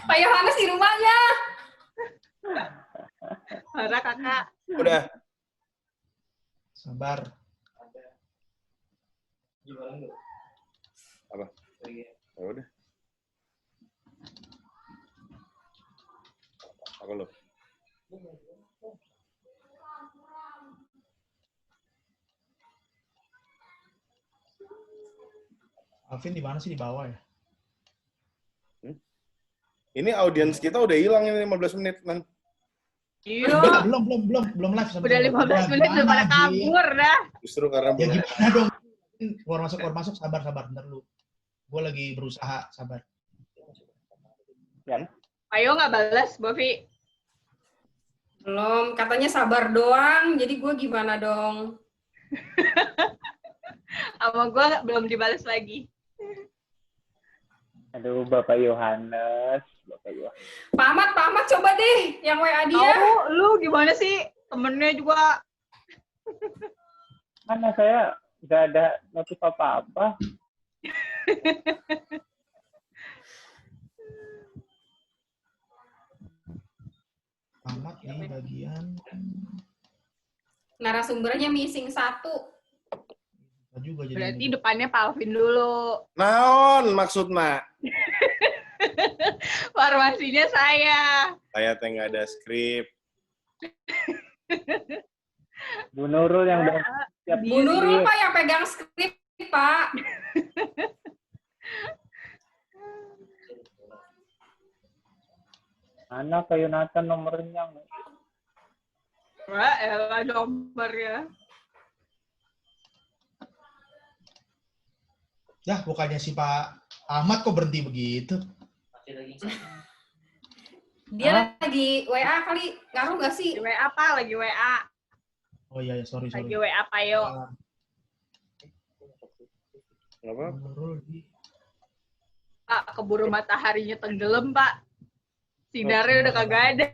Pak Yohanes di rumahnya. Marah kakak. Udah. Sabar. Apa? Ya udah. Apa lo? Alvin di mana sih, di bawah ya? Ini audiens kita udah hilang ini 15 menit, Man. Iya. Belum live sampai Udah 15 menit udah pada kabur dah. Justru karena Ya gimana dong? Keluar masuk, sabar, bentar lu. Gue lagi berusaha, sabar. Kan? Ayo nggak balas, Bovi. Belum, katanya sabar doang. Jadi gue gimana dong? Sama gue belum dibalas lagi. Aduh, Bapak Yohanes. Pak Ahmad coba deh yang WA dia. Tahu lu gimana sih? Temennya juga. Mana saya nggak ada notif apa-apa. Amat di bagian Narasumbernya missing 1. juga jadi. Berarti depannya Pak Alvin dulu. Naon maksudnya? Formasinya saya. Saya teh nggak ada skrip. Bu Nurul yang udah siap. Bu Nurul Pak yang pegang skrip Pak. Mana Kak Yonatan nomornya? Wah, elah nomornya. Ya, bukannya si Pak Ahmad kok berhenti begitu? Dia lagi WA kali, ngaruh nggak sih? Lagi WA apa? Lagi WA. Oh iya, sorry. Lagi WA apa yuk? Apa? Nurul di Pak, keburu mataharinya tenggelam, Pak. Sinarnya udah kagak ada.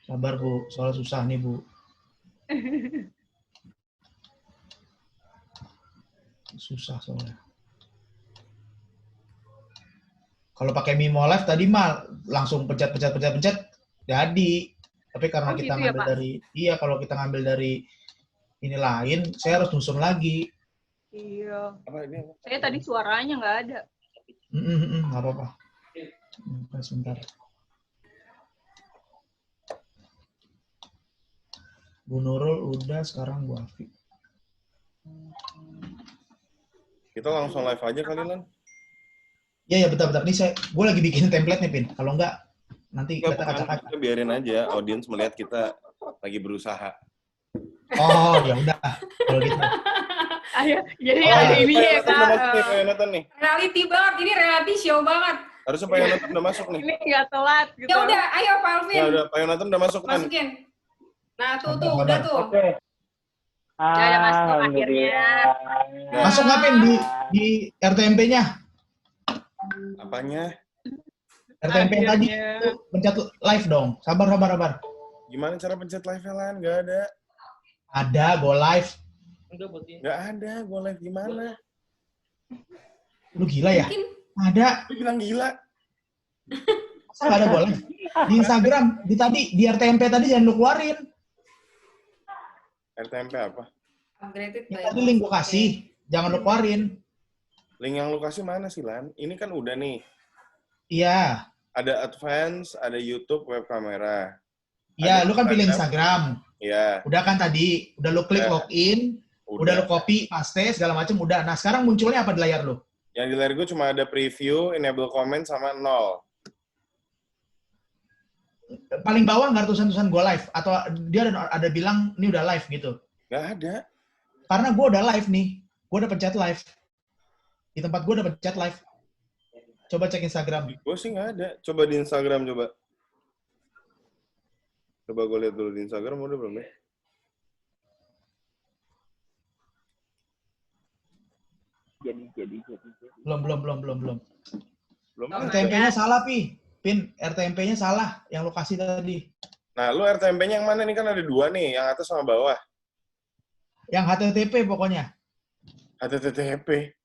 Sabar, Bu. Soal susah nih, Bu. Susah soalnya. Kalau pakai Mimo Live tadi mah langsung pencet jadi. Tapi karena kita gitu ya, ngambil Pak? kalau kita ngambil dari ini lain, saya harus nyusun lagi. Iya. Apa ini? Saya tadi suaranya nggak ada. Nggak apa-apa. Sebentar. Bu Nurul udah, sekarang Bu Afi. Kita langsung live aja kali, Lan. Iya, bentar. Nih gue lagi bikin template nih, Pin. Kalau enggak, nanti kita acak-acak. Kita biarin aja audiens melihat kita lagi berusaha. Oh, ya udah. Kalau gitu. Ayo, jadi ada ini ya, Kak. Pak Yonatan nih. Reality banget, ini reality show banget. Harusnya Pak Yonatan udah masuk nih. Ini nggak telat gitu. Ya udah, ayo Pak Alvin, Ya udah, Pak Yonatan udah masuk kan? masukin. Nah, tuh, Sabar. udah tuh. Oke. Ya, ada masuk Alhamdulillah. Masuk nggak, Pin, di RTMP-nya? Apanya? RTMP tadi Akhirnya. tuh, pencet live dong. Sabar. Gimana cara pencet live-nya, Lan? Nggak ada. Ada, go live. Nggak ada. Gue live gimana? Lu gila ya? Mungkin Ada. Lu bilang gila. Masa nggak ada go live? Di Instagram, di RTMP tadi jangan lu keluarin. RTMP apa? upgraded Yang by tadi link gua kasih, jangan lu keluarin. Link yang lu kasih mana sih, Lan? Ini kan udah nih. Iya. Ada advance, ada YouTube, web kamera. Iya, Ada lu kan pilih Instagram. Instagram. Iya. Udah kan tadi, udah lu klik Ya. login, udah lu copy, paste, segala macam udah. Nah, sekarang munculnya apa di layar lu? Yang di layar gue cuma ada preview, enable comment, sama 0. Paling bawah nggak ada tulisan-tulisan go live? Atau dia ada bilang, ini udah live gitu? Nggak ada. Karena gue udah live nih. Gue udah pencet live. Di tempat gue udah pencet live. Coba cek Instagram. Gue sih nggak ada. Coba di Instagram, coba. Coba gue lihat dulu di Instagram, udah belum ya? Jadi. Belum. Belum. Oh, RTMP-nya salah, Pi. Pin, RTMP-nya salah yang lokasi tadi. Nah, lu RTMP-nya yang mana? Ini kan ada 2 nih, yang atas sama bawah. Yang HTTP pokoknya. HTTP.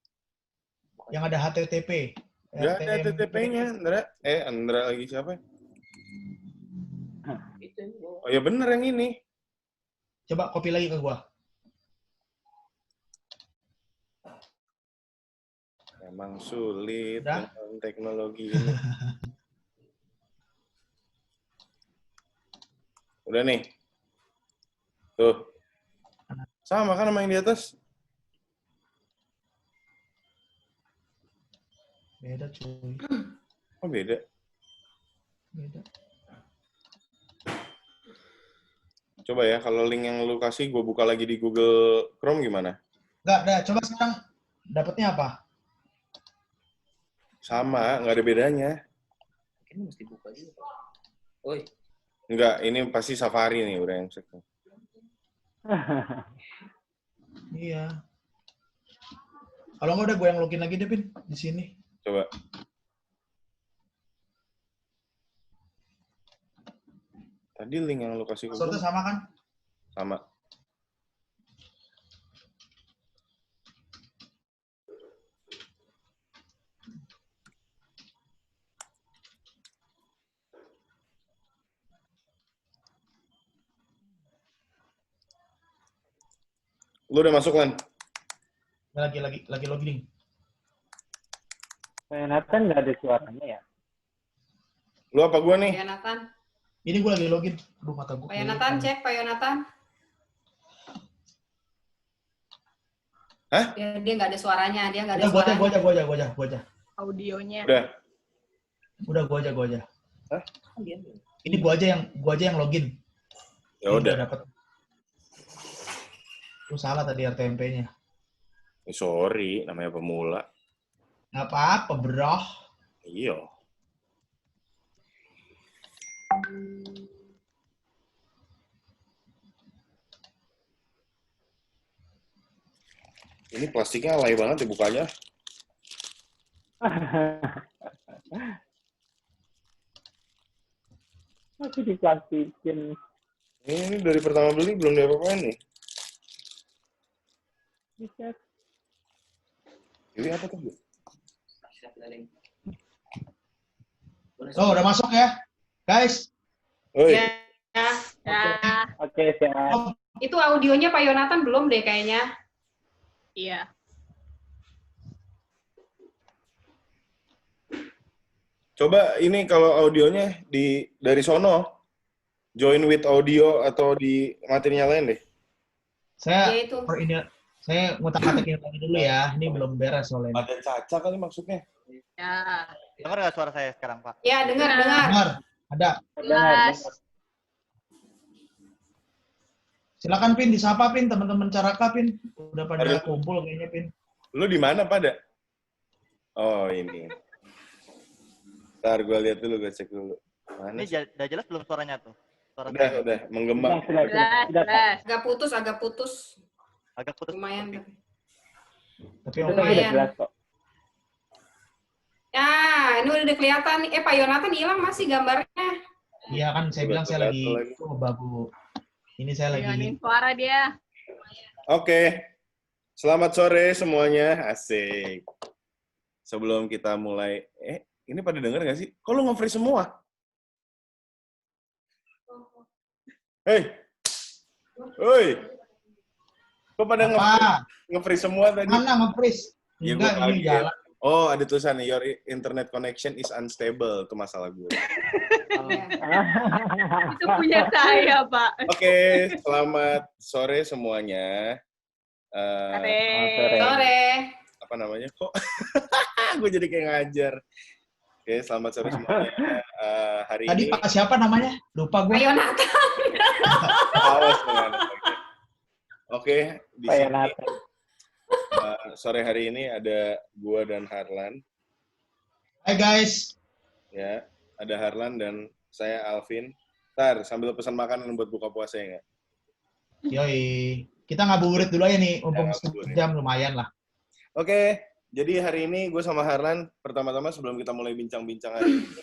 Yang ada HTTP. Nggak ada RTM. TTP-nya, Andra. Andra lagi siapa? Itu. Oh ya bener yang ini. Coba copy lagi ke gua. Emang sulit Udah? dengan teknologi ini. Udah nih. Tuh. Sama kan sama yang di atas? Beda cuy. Oh beda. Beda. Coba ya, kalau link yang lu kasih gue buka lagi di Google Chrome gimana? Enggak, dah. Coba sekarang dapatnya apa? Sama, nggak ada bedanya. Ini mesti buka juga. Oi, Enggak, ini pasti Safari nih udah yang cek. Iya. Kalau nggak udah gue yang login lagi deh, Pin. Di sini. Coba. Tadi link yang lu kasih ke Passwordnya gue sama kan? sama. Lu udah masuk, Lan? Lagi login. Kayak Nathan nggak ada suaranya ya? Lu apa gua Pak nih? Yonatan. Ini gue lagi login. Aduh, mata gue. Pak Yonatan, cek Pak Yonatan. Hah? Dia nggak ada suaranya, dia nggak ada Udah, gue suaranya. aja. Audionya. Udah. Udah, gue aja. Hah? Ini gue aja yang login. Ya Ini udah. Dapet. Lu salah tadi RTMP-nya. Sorry, namanya pemula. Nggak apa-apa, bro. Iya. Ini plastiknya alay banget dibukanya. Masih diplastikin. Ini dari pertama beli belum diapa-apain nih. Bisa. Ini apa tuh? Bu? Oh, udah masuk ya? Guys, Oi, Ya, Ya, Oke, siap. itu audionya Pak Yonatan belum deh kayaknya. iya. coba ini kalau audionya dari sono, join with audio atau di mati nyalain deh. saya Ya itu. saya ngutak-ngatikin lagi dulu ya. Ini belum beres soalnya. Ada Caca kali maksudnya. Ya. Dengar nggak suara saya sekarang, Pak? Ya, dengar. Benar, ada. Jelas. Silakan Pin, disapa Pin, teman-teman Caraka Pin. Udah pada Aduh. kumpul kayaknya Pin. Lu di mana pada? Oh ini. Ntar gue lihat dulu, gue cek dulu. Mana Ini sih? udah jelas belum suaranya tuh? Suara Udah, saya udah menggema. Sudah, Jelas, sudah, Pak. jelas. Agak putus. agak putus. Lumayan. Tapi Sudah, oke. sudah Lumayan. jelas kok. Ya, ini udah kelihatan nih. Pak Yonatan hilang masih gambarnya. Iya kan, saya bilang saya lagi, Lagi. oh bagus. Ini saya Denganin lagi, suara dia. Oke. Selamat sore semuanya. Asik. Sebelum kita mulai, ini pada denger nggak sih? Kok lu nge-freeze semua? Hei. Hoi. Kok pada apa? nge-freeze semua tadi? Mana nge-freeze? Ya, Enggak, gua ini kaget. jalan. Oh, ada tulisan nih, your internet connection is unstable. Itu masalah gue. Ya. Itu punya saya, Pak. Oke, selamat sore semuanya. Sore. Sore. Apa namanya? Kok gue jadi kayak ngajar. Oke, selamat sore semuanya. Hari Tadi ini Pak siapa namanya? Lupa Pak gue. Yonatan. awas dengan. Oke, di Kayak sini Nathan. sore hari ini ada gua dan Harlan. Hai guys. Ya, ada Harlan dan saya Alvin. Ntar sambil pesan makanan buat buka puasa ya nggak? Yoi. Kita ngabuburit dulu aja nih, mumpung ngabuburit. jam lumayan lah. Oke, jadi hari ini gue sama Harlan, pertama-tama sebelum kita mulai bincang-bincang hari ini,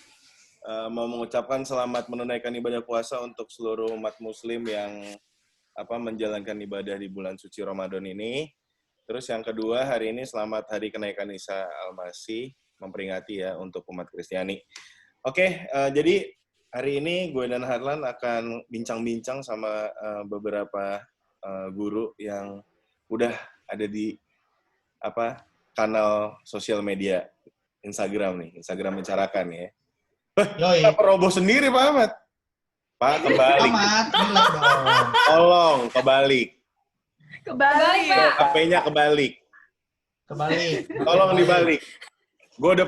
mau mengucapkan selamat menunaikan ibadah puasa untuk seluruh umat muslim yang menjalankan ibadah di bulan suci Ramadan ini. Terus yang kedua, hari ini selamat hari kenaikan Isa Al-Masih. memperingati ya untuk umat Kristiani. Oke, jadi hari ini gue dan Harlan akan bincang-bincang sama beberapa guru yang udah ada di kanal sosial media Instagram nih, Instagram Bicarakan ya. Yoi. Kenapa roboh sendiri Pak Ahmad? Pak, kebalik. Amat, relax dong. Tolong, kebalik. Kebalik, Pak. Pak. HP-nya kebalik. Kebalik. Tolong dibalik. Gue udah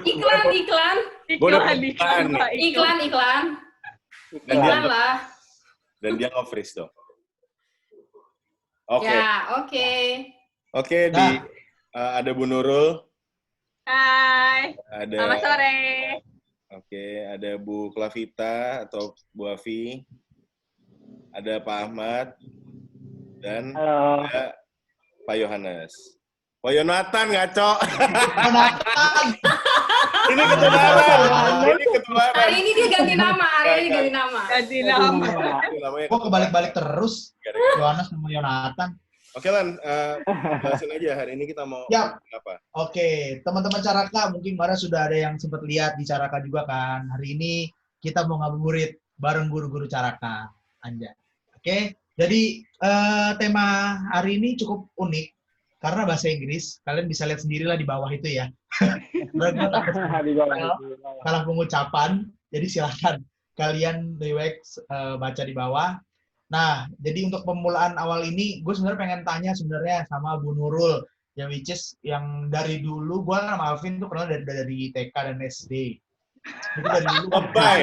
Iklan. Gua udah Iklan, iklan nih. Pak, Iklan. Dan dia, Iklan lah. dan dia nge-freeze dong. Oke. Ya, oke. Oke, di ada Bu Nurul, Hai, ada selamat sore. Oke, ada Bu Klavita atau Bu Afi, ada Pak Ahmad, dan Halo. ada Pak Yohanes. Pak Yonatan ngaco. Jonathan. Ini ketularan. Ini ketularan. Hari ini dia ganti nama. Ganti nama. Itu namanya Kok kebalik-balik terus? ketularan. Yohanes sama Yonatan. Oke Lan, jelasin aja hari ini kita mau Ya. apa? Oke, teman-teman Caraka, mungkin kemarin sudah ada yang sempat lihat di Caraka juga kan. Hari ini kita mau ngabuburit bareng guru-guru Caraka. Anjay. Oke, jadi tema hari ini cukup unik karena bahasa Inggris. Kalian bisa lihat sendirilah di bawah itu ya. Berarti Di bawah. salah pengucapan, jadi silahkan kalian relax baca di bawah. Nah, jadi untuk pemulaan awal ini, gue sebenarnya pengen tanya sebenarnya sama Bu Nurul, yang which is yang dari dulu, gue sama Alvin tuh kenal dari TK dan SD. Itu dari dulu. Lebay.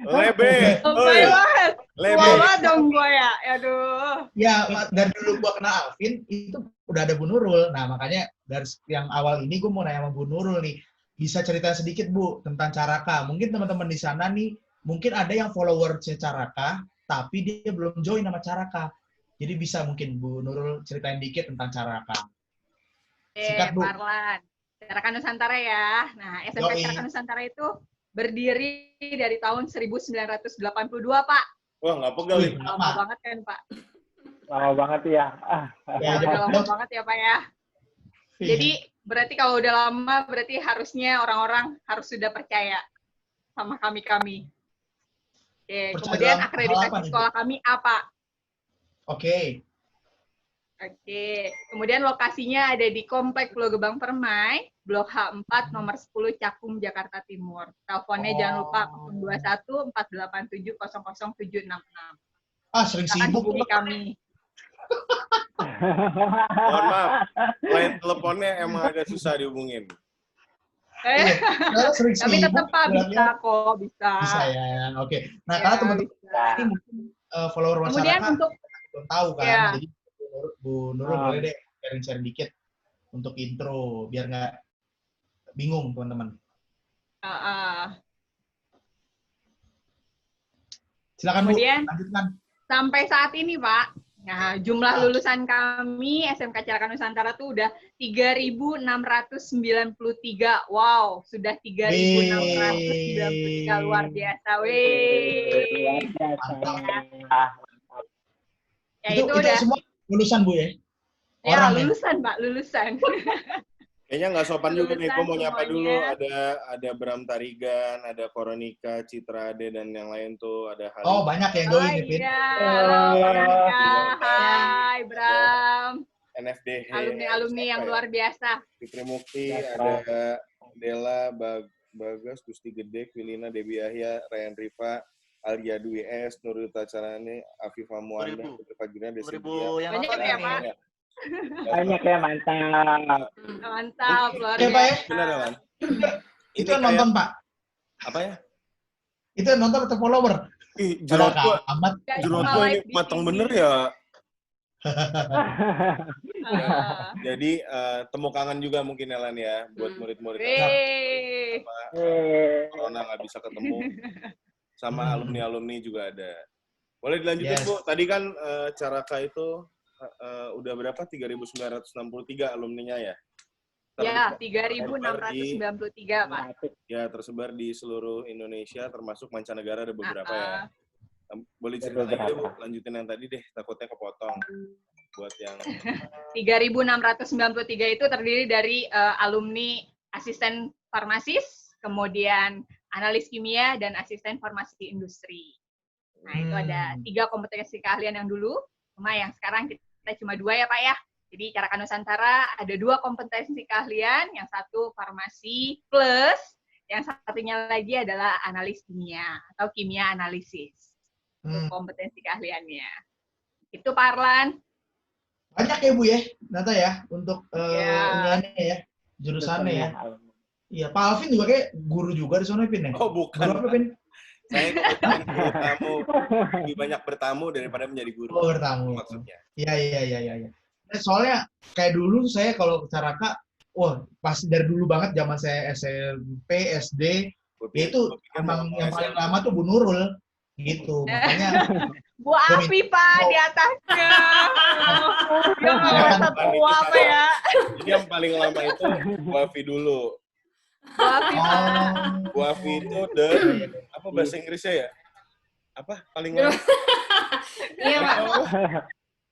Lebe. Lebay banget. Lebe. Wawa dong gue ya. Aduh. Ya, dari dulu gue kenal Alvin, itu udah ada Bu Nurul. Nah, makanya dari yang awal ini gue mau nanya sama Bu Nurul nih, bisa cerita sedikit Bu tentang Caraka. Mungkin teman-teman di sana nih, mungkin ada yang follower-nya Caraka, tapi dia belum join sama Caraka. Jadi bisa mungkin Bu Nurul ceritain dikit tentang Caraka. Sikat, Bu. Parlan. Caraka Nusantara ya. Nah, SMK Yoi. Caraka Nusantara itu berdiri dari tahun 1982, Pak. Wah, nggak pegal Wih, nih. Lama lama. banget kan, Pak? Lama banget ya. Ya, Udah lama banget ya, Pak ya. Iya. Jadi berarti kalau udah lama, berarti harusnya orang-orang harus sudah percaya sama kami-kami. Oke, Percaya kemudian dalam hal akreditasi apa nih, Bu? sekolah kami apa? Oke. Oke, kemudian lokasinya ada di Komplek Pulau Gebang Permai, Blok H4, nomor 10, Cakung, Jakarta Timur. Teleponnya jangan lupa 021 487 00766. Sering Silakan sibuk. hubungi kami. Mohon maaf, line teleponnya emang agak susah dihubungin. Karena sering Tapi sibuk, tetap Pak, bilangnya. bisa kok, bisa. Bisa ya. Oke. Nah, Ya, karena teman-teman bisa. ini mungkin follower Kemudian masyarakat untuk belum tahu kan. Ya. Jadi Bu Nurul boleh deh sharing-sharing dikit untuk intro biar nggak bingung teman-teman. Silakan Kemudian- Bu, lanjutkan. sampai saat ini Pak, nah jumlah lulusan kami SMK Caraka Nusantara tuh udah 3.693. Wow, sudah 3.693, luar biasa. Wih. Ya itu udah semua lulusan Bu ya? ya Orang ya? lulusan Pak, lulusan. Kayaknya nggak sopan juga nih, gue mau nyapa dulu. Semuanya. Ada Bram Tarigan, ada Koronika, Citra Ade, dan yang lain tuh ada Halim. Oh, banyak yang join nih, Vin. Iya, halo Veronica. Hai Bram, NFDH, alumni-alumni yang siapa ya? luar biasa. Fitri Mukti, ada Dela, Bagas, Gusti Gede, Wilina, Debi Yahya, Ryan Rifa, Alia Dwi S, Nurul Tacarani, Afifah Muanda, 2000. Putri Fajrina, Desi 2000 yang Banyak nonton ya, nih. Pak? Banyak ya, mantap. Mantap, luar Oke, Pak ya. biasa. Benar ya, Man? Itu yang nonton, Pak. Apa ya? Itu yang nonton atau follower? Ih, jerawat Ada gua, amat. Nggak jerawat cuma gua ini live di matang sini. bener ya. Ah. Jadi temu kangen juga mungkin ya, Lan ya, buat murid-murid yang Wih. corona nggak bisa ketemu. Sama alumni-alumni juga ada. Boleh dilanjutin, Yes. Bu? Tadi kan Caraka itu udah berapa? 3.963 alumninya ya? Ya, 3.693, Pak. Ya, tersebar di seluruh Indonesia, termasuk mancanegara ada beberapa ya. Ah, Boleh cerita lagi deh, Bu? Lanjutin yang tadi deh, takutnya kepotong. Buat yang 3.693 itu terdiri dari alumni asisten farmasis, kemudian analis kimia, dan asisten farmasi industri. Nah, itu ada 3 kompetensi keahlian yang dulu, sama yang sekarang kita cuma 2 ya Pak ya. Jadi Caraka Nusantara ada 2 kompetensi keahlian, yang satu farmasi plus yang satunya lagi adalah analis kimia atau kimia analisis. Itu kompetensi keahliannya. Itu Pak Arlan. Banyak ya Bu ya, ternyata ya, untuk iniannya ya, jurusannya ya. Iya, Pak Alvin juga kayak guru juga di sana, Pin ya? Oh, Guru bukan. apa, Pin? Saya kebetulan bertamu, lebih banyak bertamu daripada menjadi guru. Oh, bertamu. Maksudnya. Iya. Nah, soalnya kayak dulu saya kalau ke Caraka, wah pasti dari dulu banget zaman saya SMP, SD, ya itu emang yang paling lama tuh Bu Nurul gitu. Makanya Bu Afi Pak di atasnya. Dia nggak merasa tua apa ya? Jadi yang paling lama itu Bu Afi dulu. Bu Afi Pak. Bu Afi itu apa bahasa Inggrisnya ya? Apa paling lama? Iya, Pak.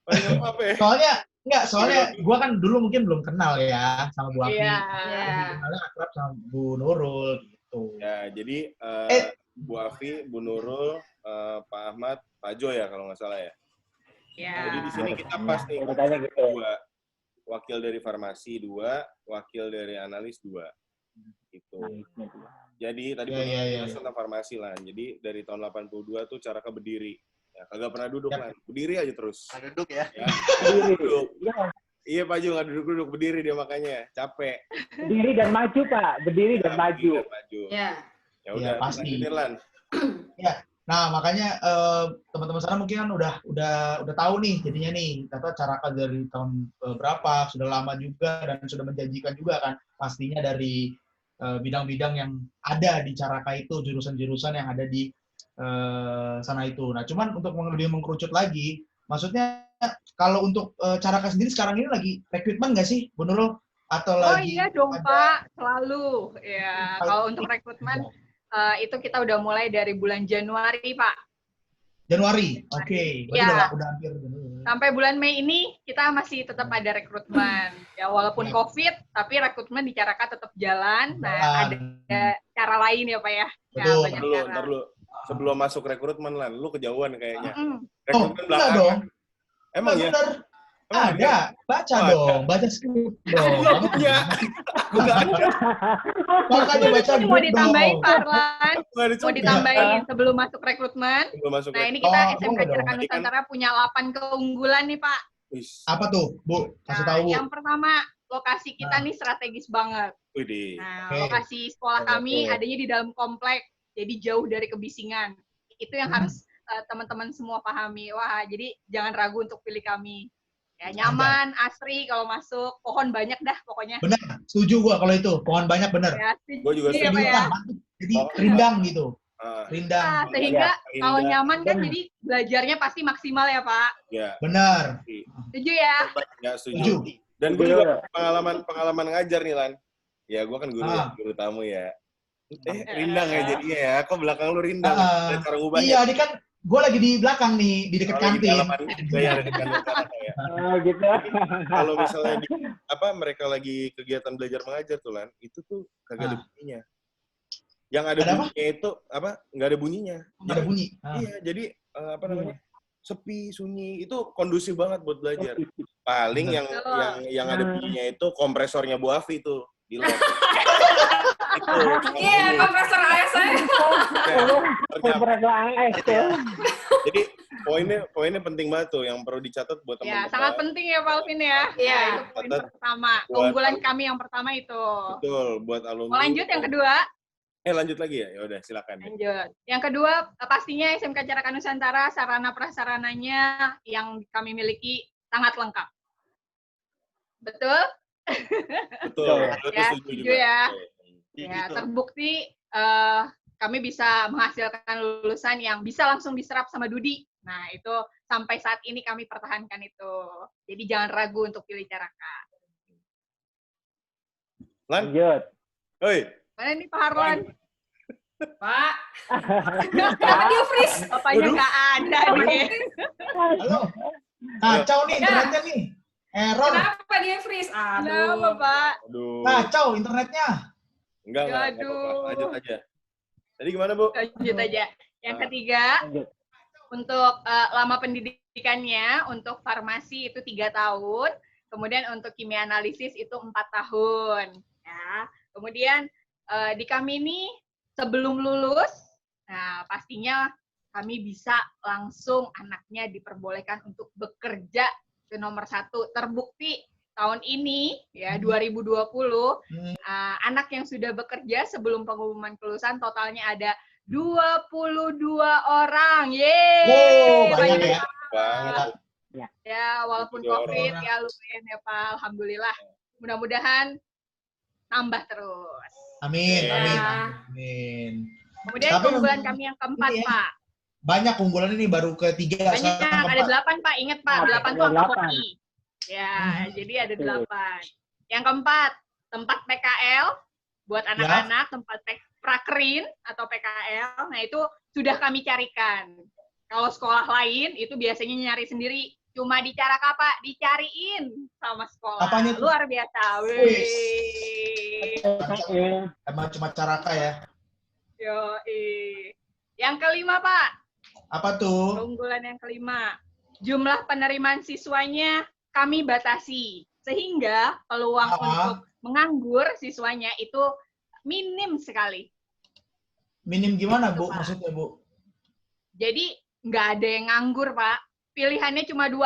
Paling lama apa ya? Soalnya gua kan dulu mungkin belum kenal ya sama Bu Afi. Iya. Kenalnya akrab sama Bu Nurul gitu. Ya, jadi Bu Afi, Bu Nurul, Pak Ahmad, Pak Jo ya kalau nggak salah ya. Iya. Jadi di sini kita pas nih Urutannya gitu. 2 wakil dari farmasi 2, wakil dari analis 2. Gitu. Jadi tadi Iya. tentang farmasi lah. Jadi dari tahun 82 tuh Caraka berdiri. Ya, kagak pernah duduk lah. Berdiri aja terus. Duduk ya. Ya. Duduk. Iya Pak Jo nggak duduk-duduk, berdiri dia makanya. Capek. Berdiri dan maju, Pak. Berdiri dan maju. Ya. Ya udah, pasti. lanjutin, Lan. Nah, makanya teman-teman sana mungkin kan udah tahu nih jadinya nih, kata Caraka dari tahun berapa, sudah lama juga dan sudah menjanjikan juga kan pastinya dari bidang-bidang yang ada di Caraka itu, jurusan-jurusan yang ada di sana itu. Nah, cuman untuk lebih mengkerucut lagi, maksudnya kalau untuk Caraka sendiri sekarang ini lagi rekrutmen nggak sih, Bu Nurul? Atau Oh lagi iya dong ada- Pak, selalu. Ya, kalau untuk rekrutmen itu kita udah mulai dari bulan Januari Pak. Januari, oke. Berarti Ya. udah hampir. Sampai bulan Mei ini kita masih tetap ada rekrutmen. Ya walaupun Ya. COVID, tapi rekrutmen di Caraka tetap jalan. Nah, ada cara lain ya Pak ya. Ya, Betul. banyak Ntar cara. dulu. Sebelum masuk rekrutmen, Lan, lu kejauhan kayaknya. Mm-mm. Rekrutmen enggak dong. Emang ya? Bener. Emang Ada, baca Oh, dong, baca skrip dong. Kamu punya. Enggak ada. makanya baca Ini mau skrip ditambahin dong. Pak Arlan, Enggak ada mau ditambahin sebelum masuk rekrutmen. Sebelum masuk Nah ini rekrutmen. kita Oh, SMK boleh dong. Caraka Nusantara punya 8 keunggulan nih Pak. Wis. Apa tuh, Bu? Kasih Nah, tahu, Bu. yang pertama lokasi kita nih strategis banget. Widih. Nah, Oke. lokasi sekolah kami Oke. adanya di dalam komplek, jadi jauh dari kebisingan. Itu yang harus teman-teman semua pahami. Wah, jadi jangan ragu untuk pilih kami. Ya, nyaman, asri kalau masuk, pohon banyak dah pokoknya. Benar, setuju gua kalau itu. Pohon banyak bener. Ya, Gua juga iya, setuju. Pak ya. Mantap. Jadi Oh. rindang gitu. Ah, Rindang. Nah, sehingga Iya. kalau nyaman kan Benar. jadi belajarnya pasti maksimal ya Pak. ya, Benar. Setuju ya? ya setuju. Setuju. Dan gue juga pengalaman ngajar nih, Lan. Ya, gue kan guru tamu ya. Rindang ya jadinya ya. Kok belakang lu rindang? Ada cara ngubahnya. Iya, ini kan gue lagi di belakang nih, di dekat Kalau lagi kantin. halaman gaya dekat kantin Caraka ya. Oh, gitu. Kalau misalnya mereka lagi kegiatan belajar mengajar tuh, Lan, itu tuh kagak ada bunyinya. Yang ada Ada apa? bunyinya itu nggak ada bunyinya. Nggak ada bunyi. Iya, jadi sepi, sunyi, itu kondusif banget buat belajar. Paling yang ada bunyinya itu kompresornya Bu Afi tuh di lab. Itu. Iya, kompresor AS saya. Kompresor AS tuh. Jadi poinnya penting banget tuh yang perlu dicatat buat Ya, teman-teman. sangat penting ya Pak Alvin ya. Iya. Itu poin Catat. pertama. Buat- Keunggulan kami yang pertama itu. Betul, buat alumni. Mau lanjut yang kedua? Lanjut lagi ya? Ya udah, silakan. Lanjut. Yang kedua, pastinya SMK Caraka Nusantara sarana prasarananya yang kami miliki sangat lengkap. Betul? Betul. Ya, Setuju setuju juga. ya. Betul. Ya, terbukti kami bisa menghasilkan lulusan yang bisa langsung diserap sama Dudi. Nah, itu sampai saat ini kami pertahankan itu. Jadi jangan ragu untuk pilih Caraka. Lan, Lanjut. oi. Mana nih Pak Harlan? Pak. Kenapa dia freeze? Bapaknya nggak ada nih. Halo. Kacau nih internetnya nih. Error. Kenapa dia freeze? Kenapa Aduh. Pak? Aduh. Kacau internetnya. Enggak apa-apa. Aduh. Lanjut aja. Tadi gimana, Bu? Lanjut aja. Yang ketiga, Lanjut. untuk lama pendidikannya, untuk farmasi itu 3 tahun, kemudian untuk kimia analisis itu 4 tahun. Ya. Kemudian di kami ini sebelum lulus, nah pastinya kami bisa langsung anaknya diperbolehkan untuk bekerja ke nomor 1. Terbukti tahun ini, ya 2020, anak yang sudah bekerja sebelum pengumuman kelulusan totalnya ada 22 orang. Yeay! Wow, banyak ya. Banget. Ya, walaupun 22 COVID orang. ya lumayan ya Pak, alhamdulillah. Mudah-mudahan tambah terus. Amin, Ya. amin, amin. Kemudian Tapi keunggulan memang kami yang keempat, ini ya, Pak. banyak unggulan ini baru ketiga. Banyak, sekarang ada keempat. 8, Pak. Ingat, Pak, Oh, 8 ada tuh angka 8. hoki. Ya, jadi ada Oke. 8. Yang keempat, tempat PKL buat anak-anak, tempat prakerin atau PKL. Nah, itu sudah kami carikan. Kalau sekolah lain itu biasanya nyari sendiri. Cuma di Caraka, Pak, dicariin sama sekolah. Apanya tuh? Luar biasa. Wih. Wih. Emang cuma Caraka ya. Yoi. Yang kelima, Pak. Apa tuh? Keunggulan yang kelima. Jumlah penerimaan siswanya kami batasi. Sehingga peluang untuk menganggur siswanya itu minim sekali. Minim gimana, Itu, Bu? Pak. Maksudnya, Bu? Jadi nggak ada yang nganggur, Pak. Pilihannya cuma 2.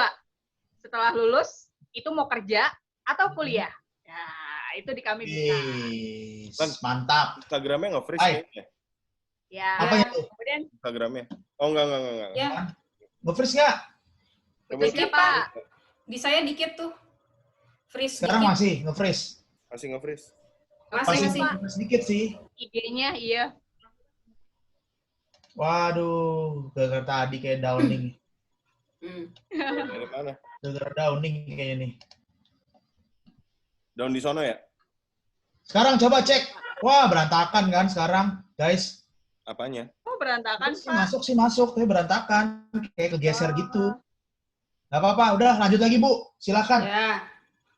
Setelah lulus, itu mau kerja atau kuliah. Ya, itu di kami bisa. Yes, mantap. Instagramnya nge-freeze Hai. kayaknya. Ya. Apanya tuh? Kemudian, Instagramnya. Oh, enggak. Ya, Nge-freeze nggak? Coba Betul, dikit, Pak. di saya dikit tuh. Freeze Sekarang dikit. masih nge-freeze. masih nge-freeze. Masih. Nge-freeze dikit sih. IG-nya iya. Waduh, gara-gara tadi kayak downing. Dari mana? Gara-gara downing kayaknya nih. Down di sono ya? Sekarang coba cek. Wah, berantakan kan sekarang, guys. Apanya? Oh, berantakan, Pak. Masuk sih masuk, tapi berantakan. Kayak kegeser gitu. Gak apa-apa, udah lanjut lagi, Bu. Silakan. Ya.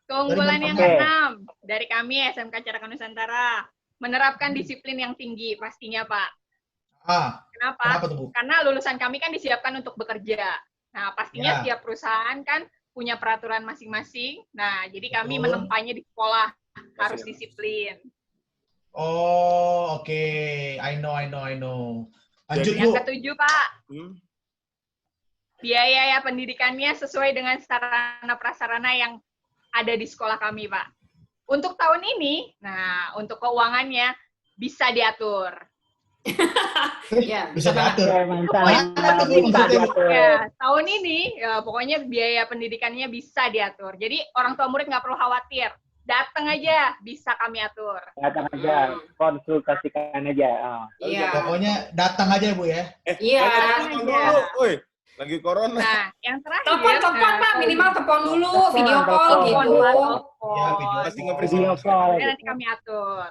Keunggulan Dari yang mana? keenam dari kami SMK Caraka Nusantara, menerapkan disiplin yang tinggi pastinya, Pak. Kenapa? Kenapa tuh, Bu? Karena lulusan kami kan disiapkan untuk bekerja. Nah, pastinya Ya. setiap perusahaan kan punya peraturan masing-masing. Nah, jadi kami Betul. menempahnya di sekolah harus Masih. disiplin. Oh, oke. I know. Lanjut, Yang Bu. ketujuh, Pak, Hmm? biaya pendidikannya sesuai dengan sarana prasarana yang ada di sekolah kami, Pak. Untuk tahun ini, nah, untuk keuangannya bisa diatur. Ya, Bisa diatur. Oke, mantap. Mana tuh, Bu, Bisa maksudnya, Bu? diatur. Ya, tahun ini ya, pokoknya biaya pendidikannya bisa diatur. Jadi orang tua murid nggak perlu khawatir. Datang aja, bisa kami atur. Datang aja, konsultasikan aja. Oh. Iya. Pokoknya datang aja, Bu ya. Iya. Telepon dulu, woi. Lagi corona. Nah, yang terakhir. Telepon, Pak. Minimal telepon dulu, Telepon, video call telepon. gitu. Ya, video. Masih nge-freeze. Video call. Kemudian nanti kami atur.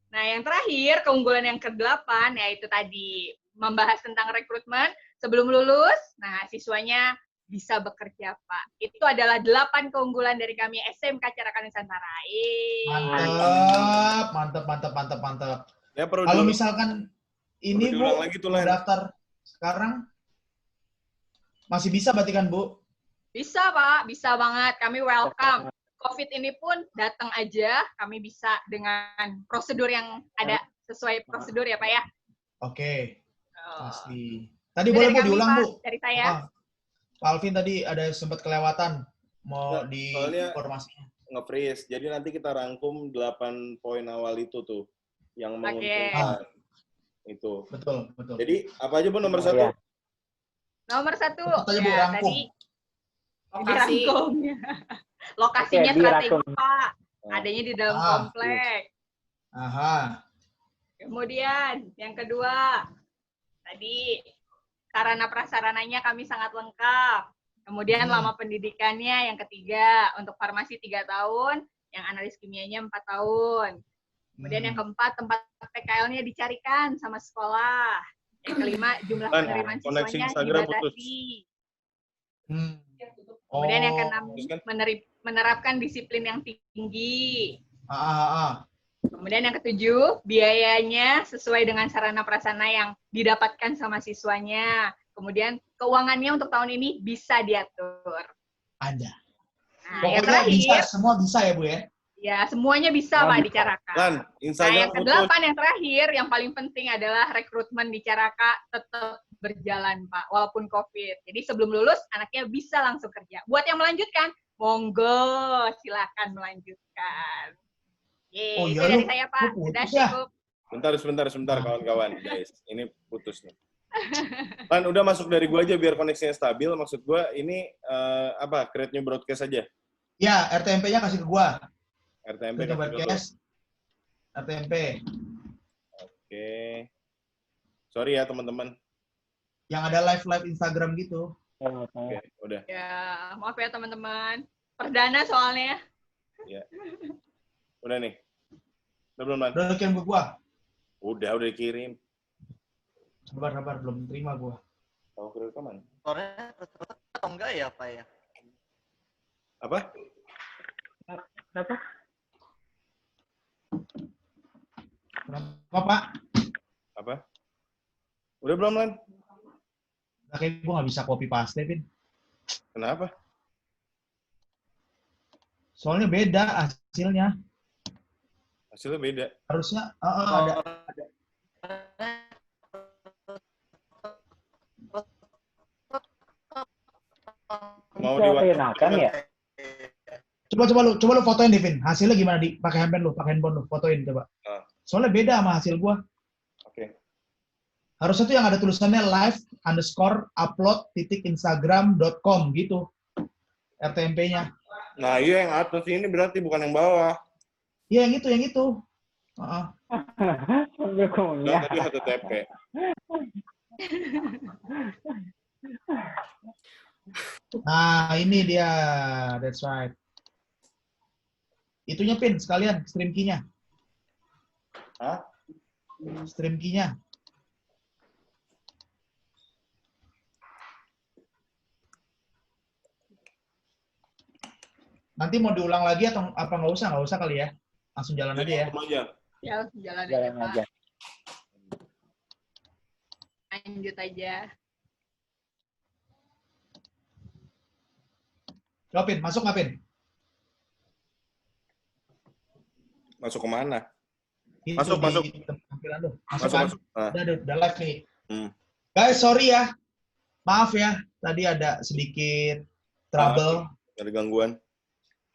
Nah, yang terakhir, keunggulan yang ke-8, yaitu tadi membahas tentang rekrutmen sebelum lulus. Nah, siswanya bisa bekerja, Pak. Itu adalah 8 keunggulan dari kami SMK Caraka Nusantara. Mantap. Ya perlu Kalau diulang- misalkan ini, perlu diulang Bu, lagi tuh, mau Len. daftar sekarang masih bisa berarti kan, Bu? Bisa, Pak. Bisa banget. Kami welcome. COVID ini pun datang aja, kami bisa dengan prosedur yang ada sesuai prosedur ya, Pak ya. Oke, Oh. pasti. Tadi Itu boleh, dari Bu, kami, diulang, Pak. Bu. Dari saya. Pak Alvin tadi ada sempat kelewatan mau Nah, di soalnya- informasinya. nge-freeze. Jadi nanti kita rangkum 8 poin awal itu tuh yang Oke. menguntungkan. Itu. Betul. Jadi apa aja, Bu, nomor Oh, 1? iya. Nomor 1, Cepat aja, Bu, ya, rangkum. tadi Lokasi. dirangkum. Lokasinya Oke, strategis, dirangkum. Pak. Adanya di dalam komplek. Aha. Kemudian, yang kedua, tadi sarana prasarananya kami sangat lengkap. Kemudian lama pendidikannya yang ketiga, untuk farmasi 3 tahun, yang analis kimianya 4 tahun. Kemudian yang keempat, tempat PKL-nya dicarikan sama sekolah. Yang kelima, jumlah Lan, penerimaan koneksi siswanya Instagram dibatasi. Oh. Kemudian yang keenam, Terus kan? menerapkan disiplin yang tinggi. Kemudian yang ketujuh, biayanya sesuai dengan sarana prasarana yang didapatkan sama siswanya. Kemudian keuangannya untuk tahun ini bisa diatur. Ada. Nah, yang Pokoknya bisa, terakhir, semua bisa ya Bu ya? ya semuanya bisa Pak di Caraka. Lan, Nah, Instagram yang putus. kedelapan yang terakhir, yang paling penting adalah rekrutmen di Caraka tetap berjalan Pak, walaupun COVID. Jadi sebelum lulus, anaknya bisa langsung kerja. Buat yang melanjutkan, monggo silakan melanjutkan. Yeay, Oh, itu iya, dari lu- saya Pak. lu Sudah putus ya? cukup. Sebentar kawan-kawan, guys. Ini putus nih. Lan, udah masuk dari gua aja biar koneksinya stabil. Maksud gua ini create new broadcast aja. Ya, RTMP-nya kasih ke gua. RTMP Ke kasih ke lu. podcast. RTMP. Oke. Sorry ya teman-teman. Yang ada live Instagram gitu. Oke, udah. Ya, maaf ya teman-teman. Perdana soalnya. Udah nih. Udah belum, Lan? Udah kirim ke gua. Udah dikirim. Sabar, belum terima gua. Tahu ke rekaman. Suaranya terus atau enggak ya, Pak ya? Apa? Kenapa? Kenapa, Pak? Apa? Udah belum, Lan? Nah, kayak gua nggak bisa copy paste, Pin. Kenapa? Soalnya beda hasilnya. Hasilnya beda. Harusnya ada. Mau Enakan ya? Coba lu fotoin deh, Vin. Hasilnya gimana di pakai handphone lu, fotoin coba. Ah. Soalnya beda sama hasil gua. Oke. Harusnya tuh yang ada tulisannya live_upload.instagram.com gitu. RTMP-nya. Nah, iya yang atas ini berarti bukan yang bawah. Iya, yang itu. Heeh. Nah, tadi HTTP. Nah, ini dia. That's right. Itunya, Pin, sekalian stream key-nya. Hah? Stream key-nya. Nanti mau diulang lagi atau apa nggak usah? Nggak usah kali ya. Langsung jalan aja ya. Langsung aja. Ya, jalan aja Jalan Pak. aja. Lanjut aja. Coba, Pin, masuk nggak, Pin? Masuk kemana? Itu Masuk, di masuk. tampilan lu. Masuk, Masuk, kan? masuk. Nah, Udah live nih. Hmm. Guys, sorry ya. Maaf ya. Tadi ada sedikit trouble. ada gangguan.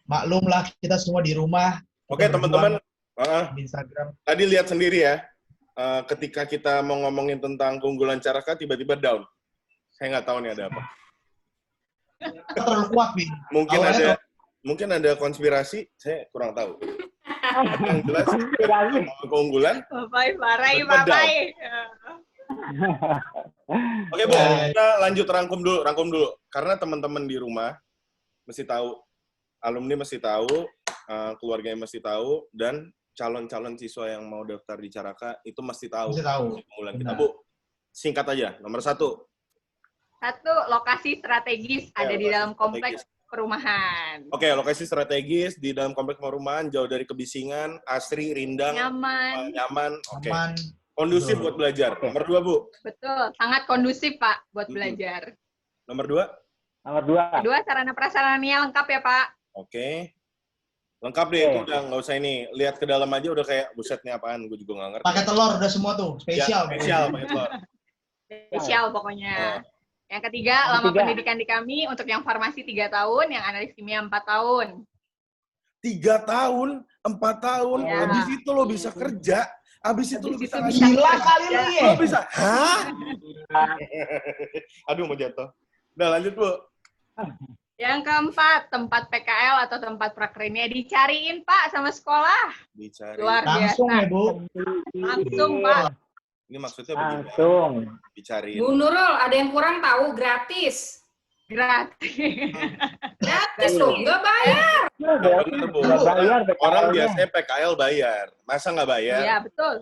Maklum lah, kita semua di rumah. Oke, Kita teman-teman. berjuang di Instagram. Tadi lihat sendiri ya. Ketika kita mau ngomongin tentang keunggulan Caraka, tiba-tiba down. Saya nggak tahu nih ada apa. Kita terlalu kuat, Bing. Mungkin ada konspirasi, saya kurang tahu. Yang jelas, keunggulan. Papai, parai, Betul. papai. Oke, Bu, kita lanjut rangkum dulu. Karena teman-teman di rumah mesti tahu, alumni mesti tahu, keluarganya mesti tahu, dan calon-calon siswa yang mau daftar di Caraka itu mesti tahu. Mesti tahu. Keunggulan kita, Benar. Bu. Singkat aja, nomor 1. Satu, lokasi strategis Ya, ada di lokasi dalam kompleks strategis. perumahan. Oke, lokasi strategis di dalam kompleks perumahan, jauh dari kebisingan, asri, rindang, Nyaman. nyaman. Oke. Aman. Kondusif Betul. buat belajar. Nomor 2, Bu. Betul, sangat kondusif Pak buat Mm-mm. belajar. Nomor 2. Nomor 2. Kedua, sarana prasarananya lengkap ya Pak. Oke. Lengkap deh, itu udah nggak usah ini. Lihat ke dalam aja udah kayak, buset nih apaan, gue juga nggak ngerti. Pakai telur udah semua tuh. Spesial. Ya, spesial, pakai telur. Spesial pokoknya. Yang ketiga, Yang lama ketiga. pendidikan di kami untuk yang farmasi 3 tahun, yang analis kimia 4 tahun. 3 tahun, 4 tahun, Ya. habis itu lo bisa kerja, habis itu lo Habis bisa itu ngasih. bisa Gila kali lu ya. Lo bisa, hah? Aduh, mau jatuh. Udah, lanjut, Bu. Yang keempat, tempat PKL atau tempat prakerja dicariin Pak sama sekolah. Dicari. Luar Langsung biasa. ya, Bu. Langsung Pak. Ini maksudnya begini. Langsung. Dicariin. Bu Nurul, ada yang kurang tahu, gratis. Gratis. Gratis loh, nggak bayar. Bener, Bu. Nggak bayar Orang PKL-nya. biasanya PKL bayar. Masa nggak bayar? Iya, betul.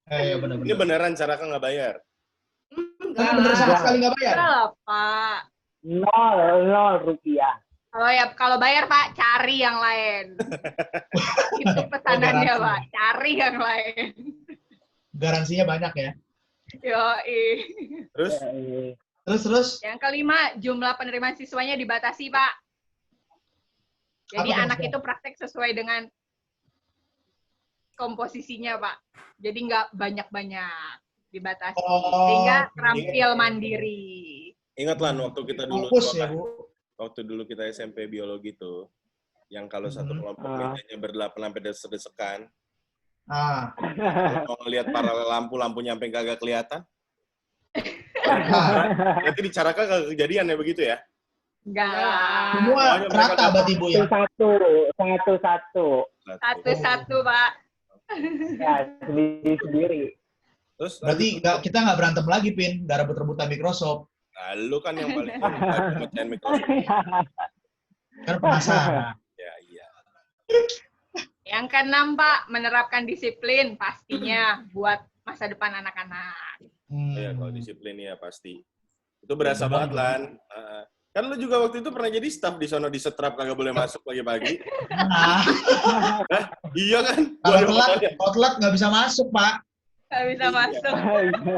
Iya, Ini benar-benar. beneran Caraka nggak bayar? Tapi Enggak bener lah. sama sekali nggak bayar. Enggak lah, Pak. 0 rupiah. Kalau bayar Pak, cari yang lain. Itu pesanannya garansi. Pak, cari yang lain. Garansinya banyak ya. Yoi. Terus Terus. Yang kelima, jumlah penerimaan siswanya dibatasi Pak. Jadi Apa tuh, anak Mas? itu praktek sesuai dengan komposisinya Pak. Jadi nggak banyak-banyak, dibatasi. Oh, Sehingga oke. terampil mandiri. ingat Lan, waktu kita dulu Fokus sekolah, ya, Bu. waktu dulu kita SMP biologi tuh, yang kalau satu Mhm. kelompok mejanya berdelapan sampai desek-desekan, Ah. kalau mau ngelihat paralel lampu nyampe kagak kelihatan, Nah, berarti di Caraka kagak kejadian ya begitu ya? Enggak Enggak lah. lah. semua Semuanya mereka rata berarti, Bu ya. Satu-satu. Satu-satu Pak. Ya, sendiri-sendiri. Terus Berarti kita nggak berantem lagi, Pin. Nggak rebut-rebutan Microsoft. nah, lu kan yang paling mecahin Microsoft. Kan penasaran. Ya, iya. Yang keenam Pak, menerapkan disiplin pastinya buat masa depan anak-anak. Iya, kalau disiplin ya pasti. Itu berasa Beban banget, juga. Lan. Kan lu juga waktu itu pernah jadi staff di sono di Setrap kagak boleh masuk pagi-pagi. Nah, Iya kan? kalau telat nggak bisa masuk, Pak. Nggak bisa Iya. masuk.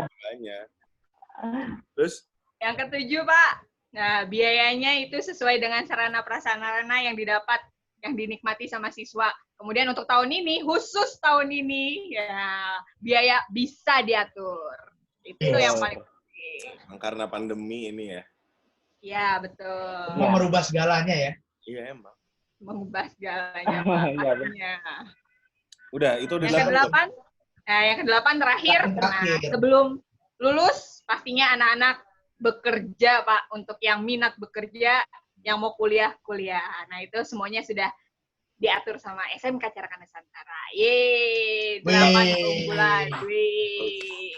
Makanya. Terus Yang ketujuh Pak, nah biayanya itu sesuai dengan sarana prasarana yang didapat, yang dinikmati sama siswa. Kemudian untuk tahun ini, khusus tahun ini, ya biaya bisa diatur. Itu Yes. yang paling penting. karena pandemi ini ya. Ya, betul. Mau merubah segalanya ya. Iya emang. Mengubah segalanya, Pak. Iya, benar. pastinya. Udah, itu udah Yang kedelapan, yang kedelapan terakhir, Terakhir. nah, sebelum lulus, pastinya anak-anak bekerja, Pak. Untuk yang minat bekerja, yang mau kuliah. Nah, itu semuanya sudah diatur sama SMK Carakan Nusantara. Yeay, 8 bulan. Wih.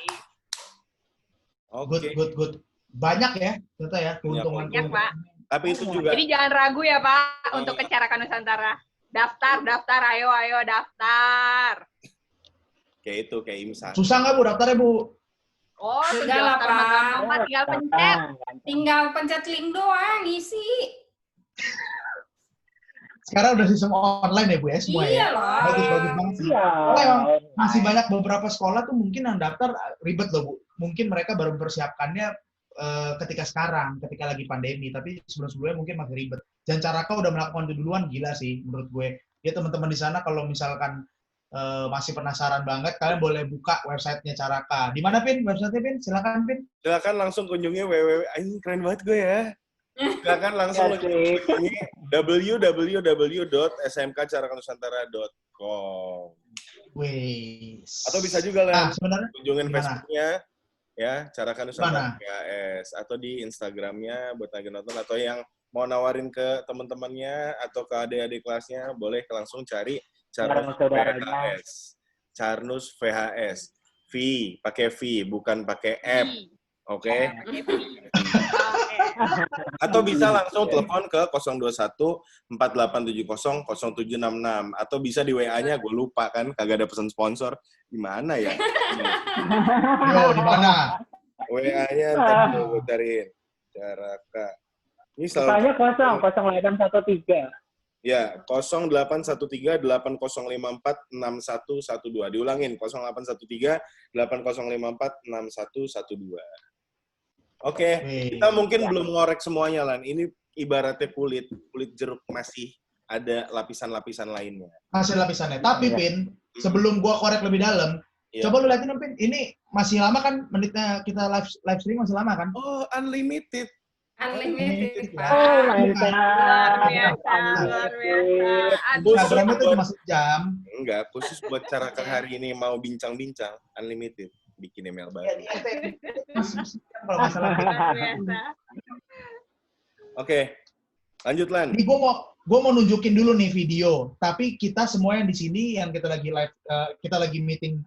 Oke. Good. Banyak ya, ternyata ya, keuntungan. Banyak, Pak. Tapi itu juga Jadi jangan ragu ya, Pak, untuk ke Carakan Nusantara. Daftar, ayo daftar. kayak itu, kayak IMSA. Susah nggak, Bu, daftarnya, Bu? Oh, Sudah tinggal lah, daftar Pak. mah gampang, Pak. Tinggal pencet. Tinggal pencet link doang, isi. Sekarang udah sistem online ya, Bu ya, semua Iya ya. loh. Bagus banget sih. Iya. Masih banyak beberapa sekolah tuh mungkin yang daftar ribet loh, Bu. Mungkin mereka baru mempersiapkannya ketika sekarang, ketika lagi pandemi. Tapi sebelum-sebelumnya mungkin masih ribet. Dan Caraka udah melakukan itu duluan, gila sih menurut gue. Ya teman-teman di sana kalau misalkan masih penasaran banget, kalian boleh buka websitenya Caraka. Di mana, Pin? Websitenya, Pin? Silakan, Pin. Silakan langsung kunjungi ini keren banget gue ya. Silakan langsung Ya, sih. kunjungi www.smkcarakanusantara.com. Wes. Atau bisa juga Nah, lah sebenarnya kunjungin gimana? Facebooknya ya Carakan Nusantara Mana? PAS atau di Instagramnya buat lagi nonton atau yang mau nawarin ke teman-temannya atau ke adik-adik kelasnya boleh langsung cari Carnus saudaranya. VHS. Carnus VHS. V pakai V bukan pakai F. Oke. Atau bisa langsung telepon ke 021 4870 0766 atau bisa di WA-nya, gue lupa kan kagak ada pesan sponsor. Gimana ya? Yo, di mana? WA-nya ntar gue cariin. Caraka. Ini selalu Misalnya 0813. ya 0813-8054-6112. Diulangin 0813-8054-6112. Oke, kita mungkin belum ngorek semuanya, Lan. Ini ibaratnya kulit jeruk masih ada lapisan-lapisan lainnya. Masih lapisannya. Tapi, Pin, sebelum gua korek lebih dalam, Iya. coba lu liatin, Pin. Ini masih lama kan menitnya kita live streaming masih lama kan? Oh, unlimited. Unlimited, Pak. Oh, mantap. Luar biasa. Aduh. Instagramnya tuh cuma sejam. Enggak, khusus buat Caraka hari ini mau bincang-bincang, unlimited. Bikin email baru. Masih sejam kalau nggak salah. Luar biasa. Oke, lanjut, Lan. Ini gua mau nunjukin dulu nih video. Tapi kita semua yang di sini yang kita lagi live, kita lagi meeting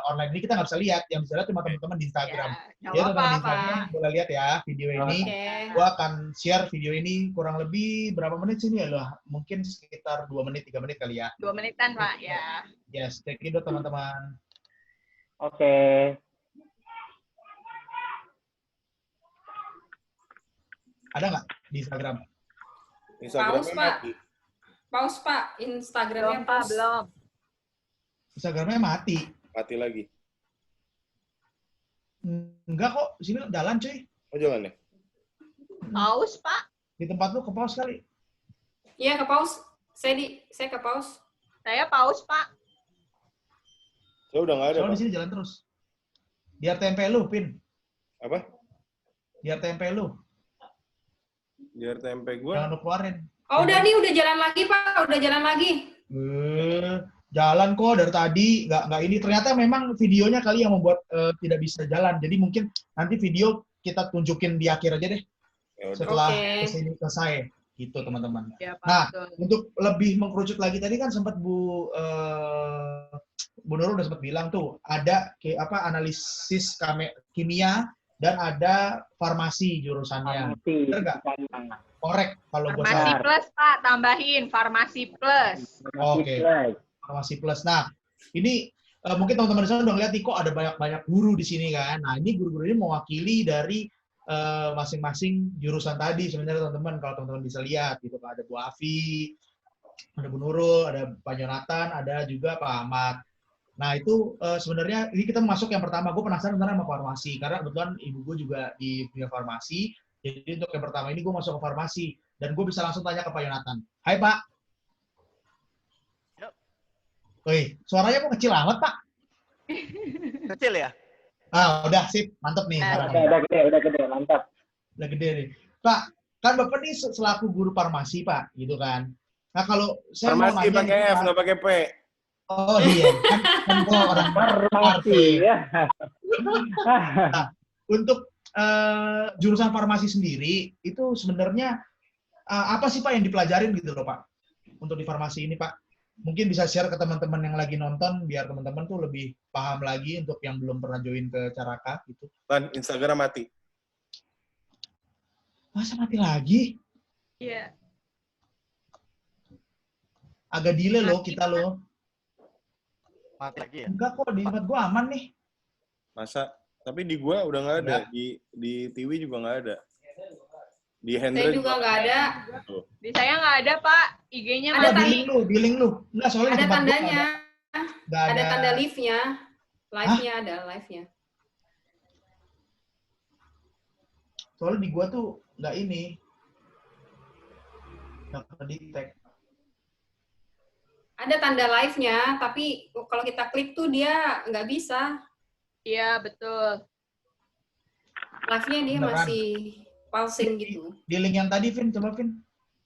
online ini kita nggak bisa lihat. Yang bisa lihat cuma teman-teman di Instagram. Ya, Ya, nggak teman-teman di apa-apa, Instagram Pak. boleh lihat ya video ini. Oke. Gua akan share video ini kurang lebih berapa menit sini ya lah? Mungkin sekitar 2 menit, 3 menit kali ya. 2 menitan, Pak. Ya. Yes, take it teman-teman. Oke. Ada nggak di Instagram? Instagramnya Pak. mati. Pause, Pak. Instagramnya Belum, Pak, pause. belum. Instagramnya mati. Mati lagi. Enggak kok, sini jalan cuy. Oh, jangan ya? Paus, Pak. Di tempat lu ke pause kali. Iya, ke pause. Saya ke pause. Saya paus, Pak. Saya udah nggak ada, Soalnya Pak. di sini jalan terus. Biar tempe lu, Pin. Apa? Biar tempe lu. Biar tempe gue. Jangan lu keluarin. Oh, udah nih, udah jalan lagi, Pak. Udah jalan lagi. Jalan kok dari tadi. Nggak ini. Ternyata memang videonya kali yang membuat tidak bisa jalan. Jadi mungkin nanti video kita tunjukin di akhir aja deh. Ya udah. Setelah Oke. kesini selesai. Gitu, teman-teman. Ya, Pak. Nah, betul. untuk lebih mengkerucut lagi tadi kan sempat Bu Nurul udah sempat bilang tuh ada analisis kimia dan ada farmasi jurusannya. Mati. Bener nggak? Korek kalau gue Farmasi salah. plus, Pak. Tambahin. Farmasi plus. Oke. Farmasi plus. Nah, ini mungkin teman-teman di sana udah ngeliat nih kok ada banyak-banyak guru di sini kan. Nah, ini guru-guru ini mewakili dari masing-masing jurusan tadi sebenarnya teman-teman, kalau teman-teman bisa lihat gitu kan, ada Bu Afi, ada Bu Nurul, ada Pak Jonathan, ada juga Pak Ahmad. Nah itu sebenarnya ini kita masuk yang pertama. Gue penasaran sebenarnya sama farmasi karena kebetulan ibu gue juga di dunia farmasi. Jadi untuk yang pertama ini gue masuk ke farmasi dan gue bisa langsung tanya ke Pak Jonathan. Hai Pak. Yuk. Wih, suaranya kok kecil amat Pak? Kecil ya? Ah, udah sip, mantep nih. Udah gede, mantap. Udah gede nih. Pak, kan Bapak nih selaku guru farmasi, Pak, gitu kan. Nah, kalau saya mau Farmasi nanya pakai nih, F, Pak. nggak pakai P. Oh iya, kan gua orang Farmasi ya. Untuk jurusan farmasi sendiri, itu sebenarnya apa sih Pak yang dipelajarin gitu loh, Pak? Untuk di farmasi ini, Pak. Mungkin bisa share ke teman-teman yang lagi nonton, biar teman-teman tuh lebih paham lagi untuk yang belum pernah join ke Caraka, gitu. Lan, Instagram mati. Masa mati lagi? Iya. Agak delay loh kita loh. Mati lagi ya? Enggak kok, di tempat gua aman nih. Masa? Tapi di gua udah nggak ada. Di TV juga nggak ada. Di Hendra Saya juga nggak ada. Di saya nggak ada, Pak. IG-nya Ada Di mati. link lu. Enggak, soalnya di Ada tempat gua tandanya. nggak Ada tanda live-nya. Live-nya ada, live-nya. Soalnya di gua tuh nggak ini. Nggak kedetek. Ada tanda live-nya, tapi kalau kita klik tuh dia nggak bisa. Iya, betul. Live-nya dia Beneran. masih pausing gitu. Di link yang tadi, Vin, coba Vin.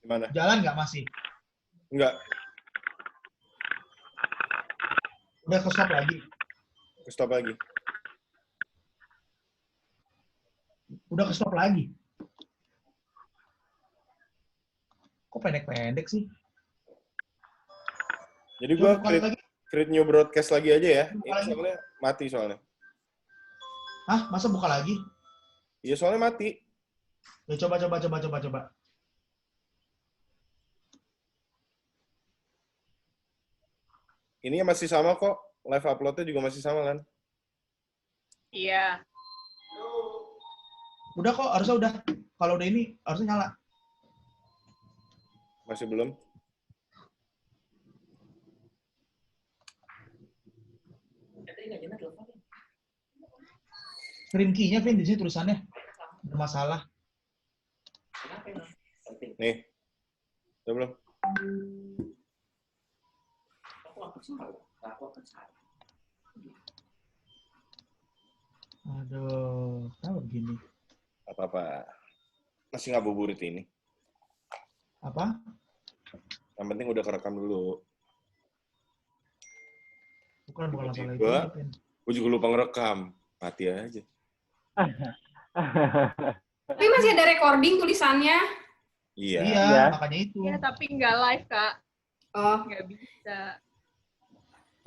Gimana? Jalan nggak masih? Enggak. Udah ke stop lagi. Stop lagi. Udah ke stop lagi. Kok pendek-pendek sih? Jadi Coba gua buka lagi. create new broadcast lagi aja ya. Buka Ini lagi. soalnya mati soalnya. Hah? Masa buka lagi? Iya soalnya mati. Ya coba. Ini masih sama kok. Live upload-nya juga masih sama kan? Iya. Udah kok, harusnya udah. Kalau udah ini, harusnya nyala. Masih belum. Screen key-nya, Vin, di sini tulisannya. Bermasalah. Nih. Udah belum? Aduh, kenapa begini? Apa-apa. Masih ngabuburit ini. Apa? Yang penting udah kerekam dulu. Bukan masalah itu. Gua? Vin. Gue juga lupa ngerekam. Mati aja. Tapi masih ada recording tulisannya. Iya. Iya, Ya. makanya itu. Iya, tapi nggak live, Kak. Oh, Nggak bisa.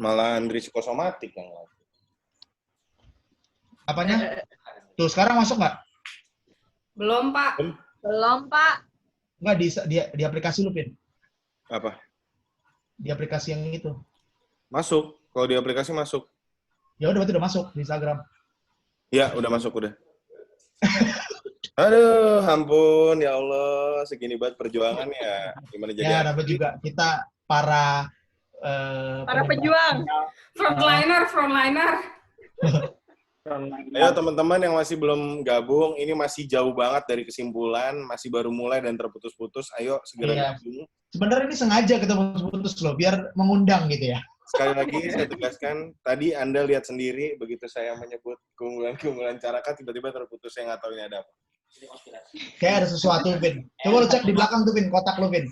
Malah Andri psikosomatik yang live. Apanya? Tuh, sekarang masuk nggak? belum, Pak. Belum, Pak. Nggak, di aplikasi lu, Vin. Apa? Di aplikasi yang itu. Masuk. Kalau di aplikasi masuk. Ya udah, berarti udah masuk di Instagram. Ya, udah masuk udah. Aduh, ampun ya Allah, segini banget perjuangan ya. Gimana jadi? Ya, dapat juga kita para Para penyebar pejuang. sinyal. Frontliner. Ayo teman-teman yang masih belum gabung, ini masih jauh banget dari kesimpulan, masih baru mulai dan terputus-putus. Ayo segera Iya. gabung. Sebenarnya ini sengaja kita putus loh, biar mengundang gitu ya. Sekali lagi saya tegaskan, tadi Anda lihat sendiri begitu saya menyebut keunggulan-keunggulan Caraka, tiba-tiba terputus. Saya nggak tahu ini ada apa. Kayak ada sesuatu, Vin. Coba lu cek di belakang tuh, Vin. Kotak lu, Vin.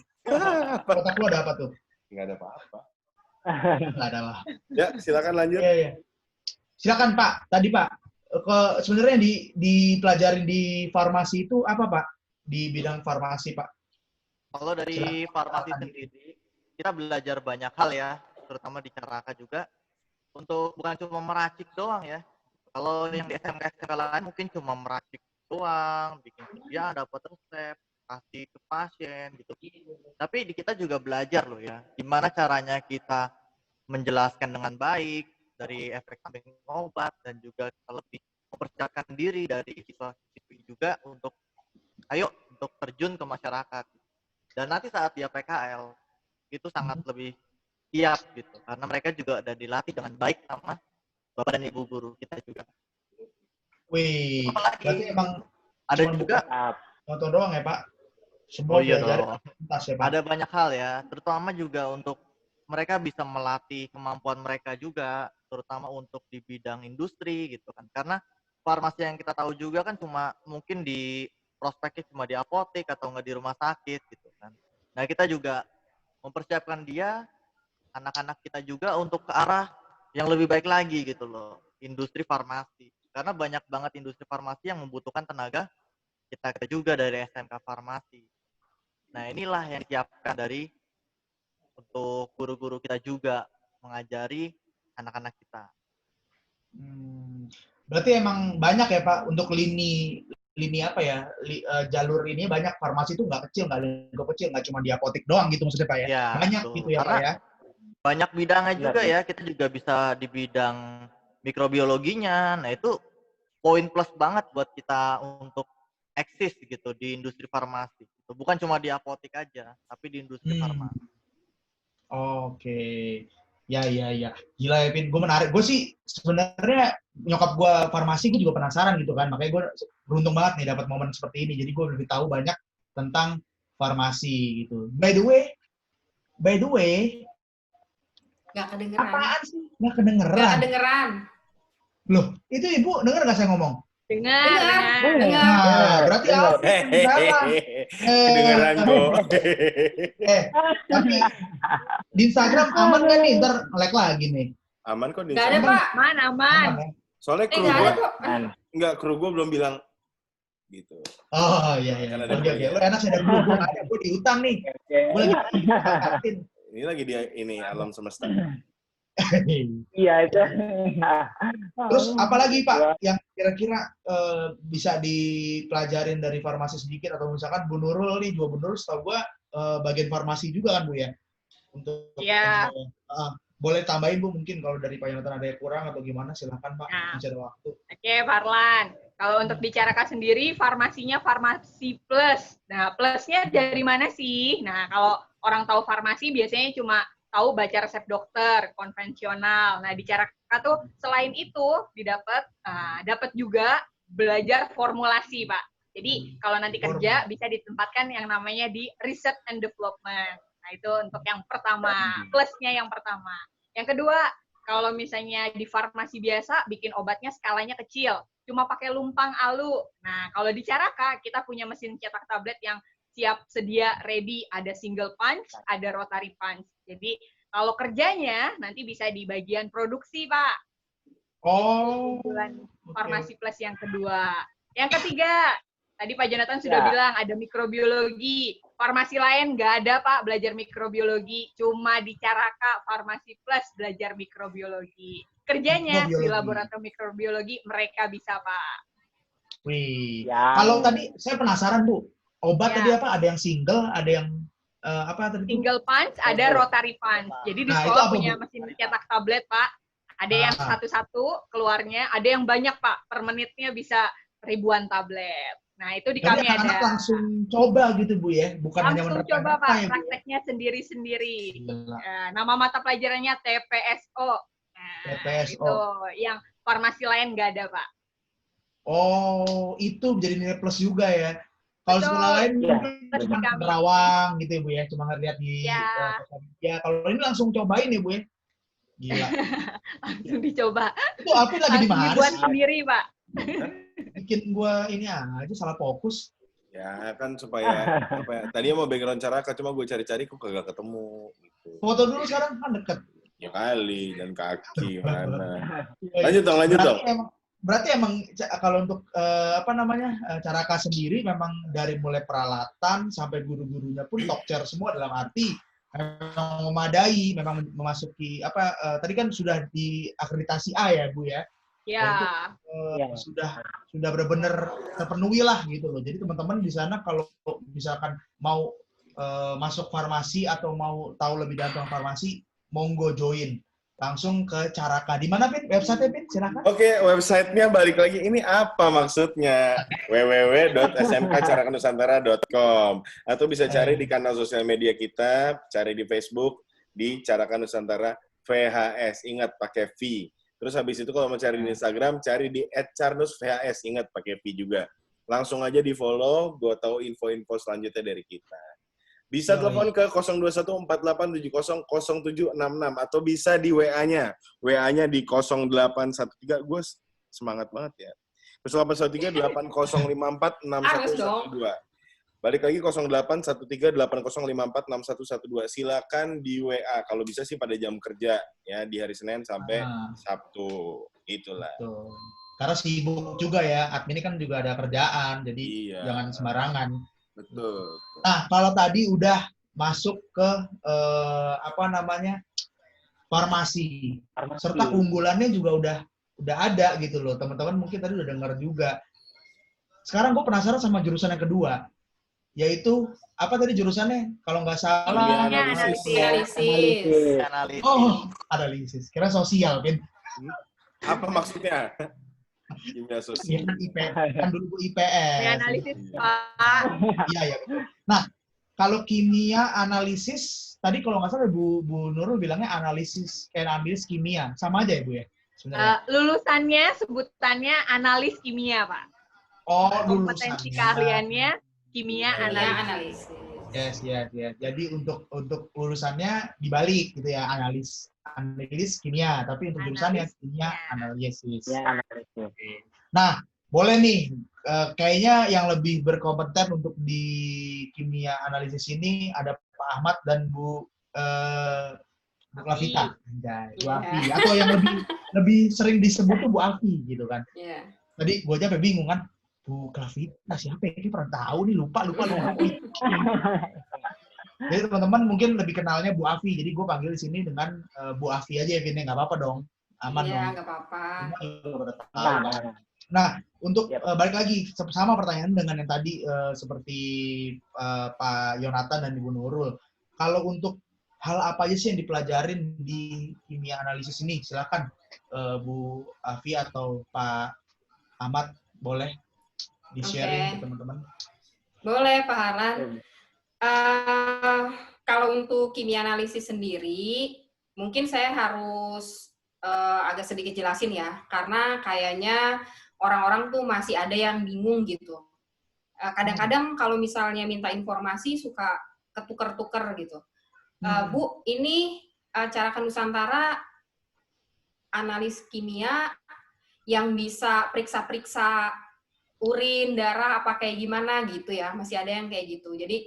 Kotak lu ada apa tuh? Nggak ada apa-apa. Nggak ada lah. Ya, silakan lanjut. Iya, iya. Silakan, Pak. Tadi, Pak. Sebenarnya yang dipelajarin di farmasi itu apa, Pak? Di bidang farmasi, Pak? Kalau dari farmasi sendiri, kita belajar banyak hal ya, terutama di Caraka juga. Untuk bukan cuma meracik doang ya. Kalau yang di SMK lain mungkin cuma meracik doang, bikin kerjaan, dapat resep, kasih ke pasien gitu. Tapi di kita juga belajar loh ya, gimana caranya kita menjelaskan dengan baik dari efek samping obat dan juga kita lebih mempersiapkan diri dari siswa-siswi juga untuk terjun ke masyarakat. Dan nanti saat dia PKL itu sangat lebih siap gitu, karena mereka juga udah dilatih dengan baik sama Bapak dan Ibu guru kita juga. Wih, Apalagi berarti emang ada cuman juga foto doang ya, Pak? Semua iya diajarin dong. tuntas ya, Pak? Ada banyak hal ya, terutama juga untuk mereka bisa melatih kemampuan mereka juga, terutama untuk di bidang industri gitu kan. Karena farmasi yang kita tahu juga kan cuma mungkin di prospeknya cuma di apotek atau nggak di rumah sakit gitu kan. Nah, kita juga mempersiapkan dia, anak-anak kita juga untuk ke arah yang lebih baik lagi gitu loh, industri farmasi. Karena banyak banget industri farmasi yang membutuhkan tenaga kita juga dari SMK Farmasi. Nah, inilah yang disiapkan dari untuk guru-guru kita juga mengajari anak-anak kita. Berarti emang banyak ya, Pak, untuk lini apa ya, jalur ini banyak. Farmasi itu nggak kecil, nggak cuma di apotek doang gitu maksudnya, Pak ya? Ya, Banyak betul. gitu ya, Pak Karena ya? banyak bidangnya juga ya, kita juga bisa di bidang mikrobiologinya. Nah, itu poin plus banget buat kita untuk eksis gitu di industri farmasi. Bukan cuma di apotek aja, tapi di industri farmasi. Oke. Ya. Gila ya, Vin. Gue menarik. Gue sih sebenarnya nyokap gue farmasi, gue juga penasaran gitu kan. Makanya gue beruntung banget nih dapat momen seperti ini. Jadi gue lebih tahu banyak tentang farmasi gitu. By the way, Nggak kedengeran. apaan sih? Nggak Nggak kedengeran. kedengeran. Loh, itu Ibu denger nggak saya ngomong? Dengar. Nah, berarti Alvin yang salah. Kedengeran kok. Tapi di Instagram aman kan nih? Ntar nge-lag lagi nih. Aman kok di Nggak ada, Instagram. Pak. Aman. Ya? Soalnya kru Nggak gua ada kok. kru gua belum bilang gitu. Oh iya. Kan ada Oke. dua, ya. Lo enak sih ada gue nggak ada. Gue di hutan nih. Gue lagi Ini lagi di alam semesta. Iya itu. Terus apalagi Pak yang kira-kira bisa dipelajarin dari farmasi sedikit, atau misalkan Bu Nurul nih, Bu Nurul setahu gue bagian farmasi juga kan Bu ya? Untuk Iya. boleh tambahin Bu mungkin kalau dari Pak Yonatan ada yang kurang atau gimana, silakan Pak, Nah. masih ada waktu. Oke, Farlan. Kalau untuk bicarakan sendiri, farmasinya farmasi plus. Nah, plusnya dari mana sih? Nah, kalau orang tahu farmasi biasanya cuma tahu baca resep dokter konvensional. Nah, di Caraka tuh selain itu dapat juga belajar formulasi, Pak. Jadi kalau nanti kerja bisa ditempatkan yang namanya di research and development. Nah, itu untuk yang pertama, plusnya yang pertama. Yang kedua, kalau misalnya di farmasi biasa bikin obatnya skalanya kecil, cuma pakai lumpang alu. Nah, kalau di Caraka kita punya mesin cetak tablet yang siap sedia ready, ada single punch, ada rotary punch. Jadi kalau kerjanya nanti bisa di bagian produksi, Pak. Oh. Farmasi plus yang kedua. Yang ketiga, tadi Pak Jonathan sudah bilang ada mikrobiologi. Farmasi lain nggak ada, Pak, belajar mikrobiologi. Cuma di Caraka Farmasi Plus belajar mikrobiologi. Kerjanya di laboratorium mikrobiologi mereka bisa, Pak. Wih. Kalau tadi saya penasaran Bu, obat tadi apa? Ada yang single, ada yang apa tadi? Single punch, ada rotary punch. Jadi di sekolah punya mesin cetak tablet, Pak. Ada yang satu-satu keluarnya, ada yang banyak, Pak. Per menitnya bisa ribuan tablet. Nah, itu di Jadi kami anak-anak ada. langsung coba gitu Bu ya, bukan hanya Langsung menerapkan coba data Pak, ya Bu. prakteknya sendiri-sendiri. Gila. Nama mata pelajarannya TPSO. Nah, TPSO. itu yang farmasi lain nggak ada Pak. Oh, itu jadi nilai plus juga ya. Kalau Betul. sekolah lain Iya, mungkin Plus cuma di kami. nerawang gitu ya Bu ya, cuma ngeliat di Ya. sosial media. Kalau ini langsung cobain ya Bu ya. Gila. Langsung dicoba. Itu Alvin lagi di Langsung mana dibuat sih? sendiri Pak. Bikin gua ini aja salah fokus. Ya kan supaya apa ya? Tadinya mau background Caraka, cuma gue cari-cari kok kagak ketemu. Gitu. Foto dulu sekarang kan deket. Ya kali dan kaki mana. Iya, Lanjut dong, lanjut dong. Berarti emang kalau untuk apa namanya Caraka sendiri memang dari mulai peralatan sampai guru-gurunya pun top tier semua, dalam arti memang memadai, memang memasuki apa tadi kan sudah diakreditasi A ya Bu ya. Ya. Iya. Sudah benar-benar terpenuhi lah gitu loh. Jadi teman-teman di sana kalau misalkan mau masuk farmasi atau mau tahu lebih dalam tentang farmasi, monggo join langsung ke Caraka. Di mana Pin? Website-nya Pin? Silakan. Oke, websitenya balik lagi. Ini apa maksudnya? www.smkcarakanusantara.com atau bisa cari di kanal sosial media kita, cari di Facebook di Caraka Nusantara VHS. Ingat pakai V. Terus habis itu kalau mau cari di Instagram, cari di @carnusvhs. Ingat pakai V juga. Langsung aja di-follow, gue tahu info-info selanjutnya dari kita. Bisa telepon ke 02148700766 atau bisa di WA-nya. WA-nya di 0813. Gue semangat banget ya. 0813-8054-6112. Balik lagi 0813-8054-6112. Silakan di WA. Kalau bisa sih pada jam kerja ya, di hari Senin sampai Sabtu. Itulah. Betul. Karena sibuk juga ya, admin ini kan juga ada kerjaan, jadi jangan sembarangan. Betul. Nah, kalau tadi udah masuk ke apa namanya farmasi, serta keunggulannya juga udah ada gitu loh. Teman-teman mungkin tadi udah dengar juga. Sekarang gue penasaran sama jurusan yang kedua, yaitu apa tadi jurusannya? Kalau nggak salah, Analisis. Oh, analisis. Kira sosial, Pin. Apa maksudnya? Kimia sosial. Kan dulu IPS. Ini analisis Pak. Iya. Nah, kalau kimia analisis, tadi kalau nggak salah Bu Nurul bilangnya analisis kimia. Sama aja ya Bu ya? Sebenarnya. Lulusannya sebutannya analis kimia Pak. Oh, kompetensi keahliannya kimia analisis. Yes. Jadi untuk lulusannya dibalik gitu ya, analis kimia, tapi untuk jurusannya kimia analisis. Ya, analisis. Nah, boleh nih, kayaknya yang lebih berkompeten untuk di kimia analisis ini ada Pak Ahmad dan Bu Lavita, Bu Afi, atau yang lebih sering disebut tuh Bu Afi gitu kan. Yeah. Tadi gue aja sampai bingung kan, Bu Lavita siapa ya? Ini pernah tahu nih, lupa. Jadi teman-teman mungkin lebih kenalnya Bu Afi, jadi gue panggil di sini dengan Bu Afi aja ya, Vin, nggak apa-apa dong, aman dong. Iya, nggak apa-apa. Nah, untuk balik lagi sama pertanyaan dengan yang tadi seperti Pak Yonatan dan Ibu Nurul. Kalau untuk hal apa aja sih yang dipelajarin di kimia analisis ini? Silakan Bu Afi atau Pak Ahmad, boleh di-sharing ke teman-teman. Boleh, Pak Harlan. Kalau untuk kimia analisis sendiri, mungkin saya harus agak sedikit jelasin ya, karena kayaknya orang-orang tuh masih ada yang bingung gitu. Kadang-kadang kalau misalnya minta informasi suka ketuker-tuker gitu. Bu, ini Caraka Nusantara analis kimia yang bisa periksa-periksa urin, darah, apa kayak gimana gitu ya. Masih ada yang kayak gitu. Jadi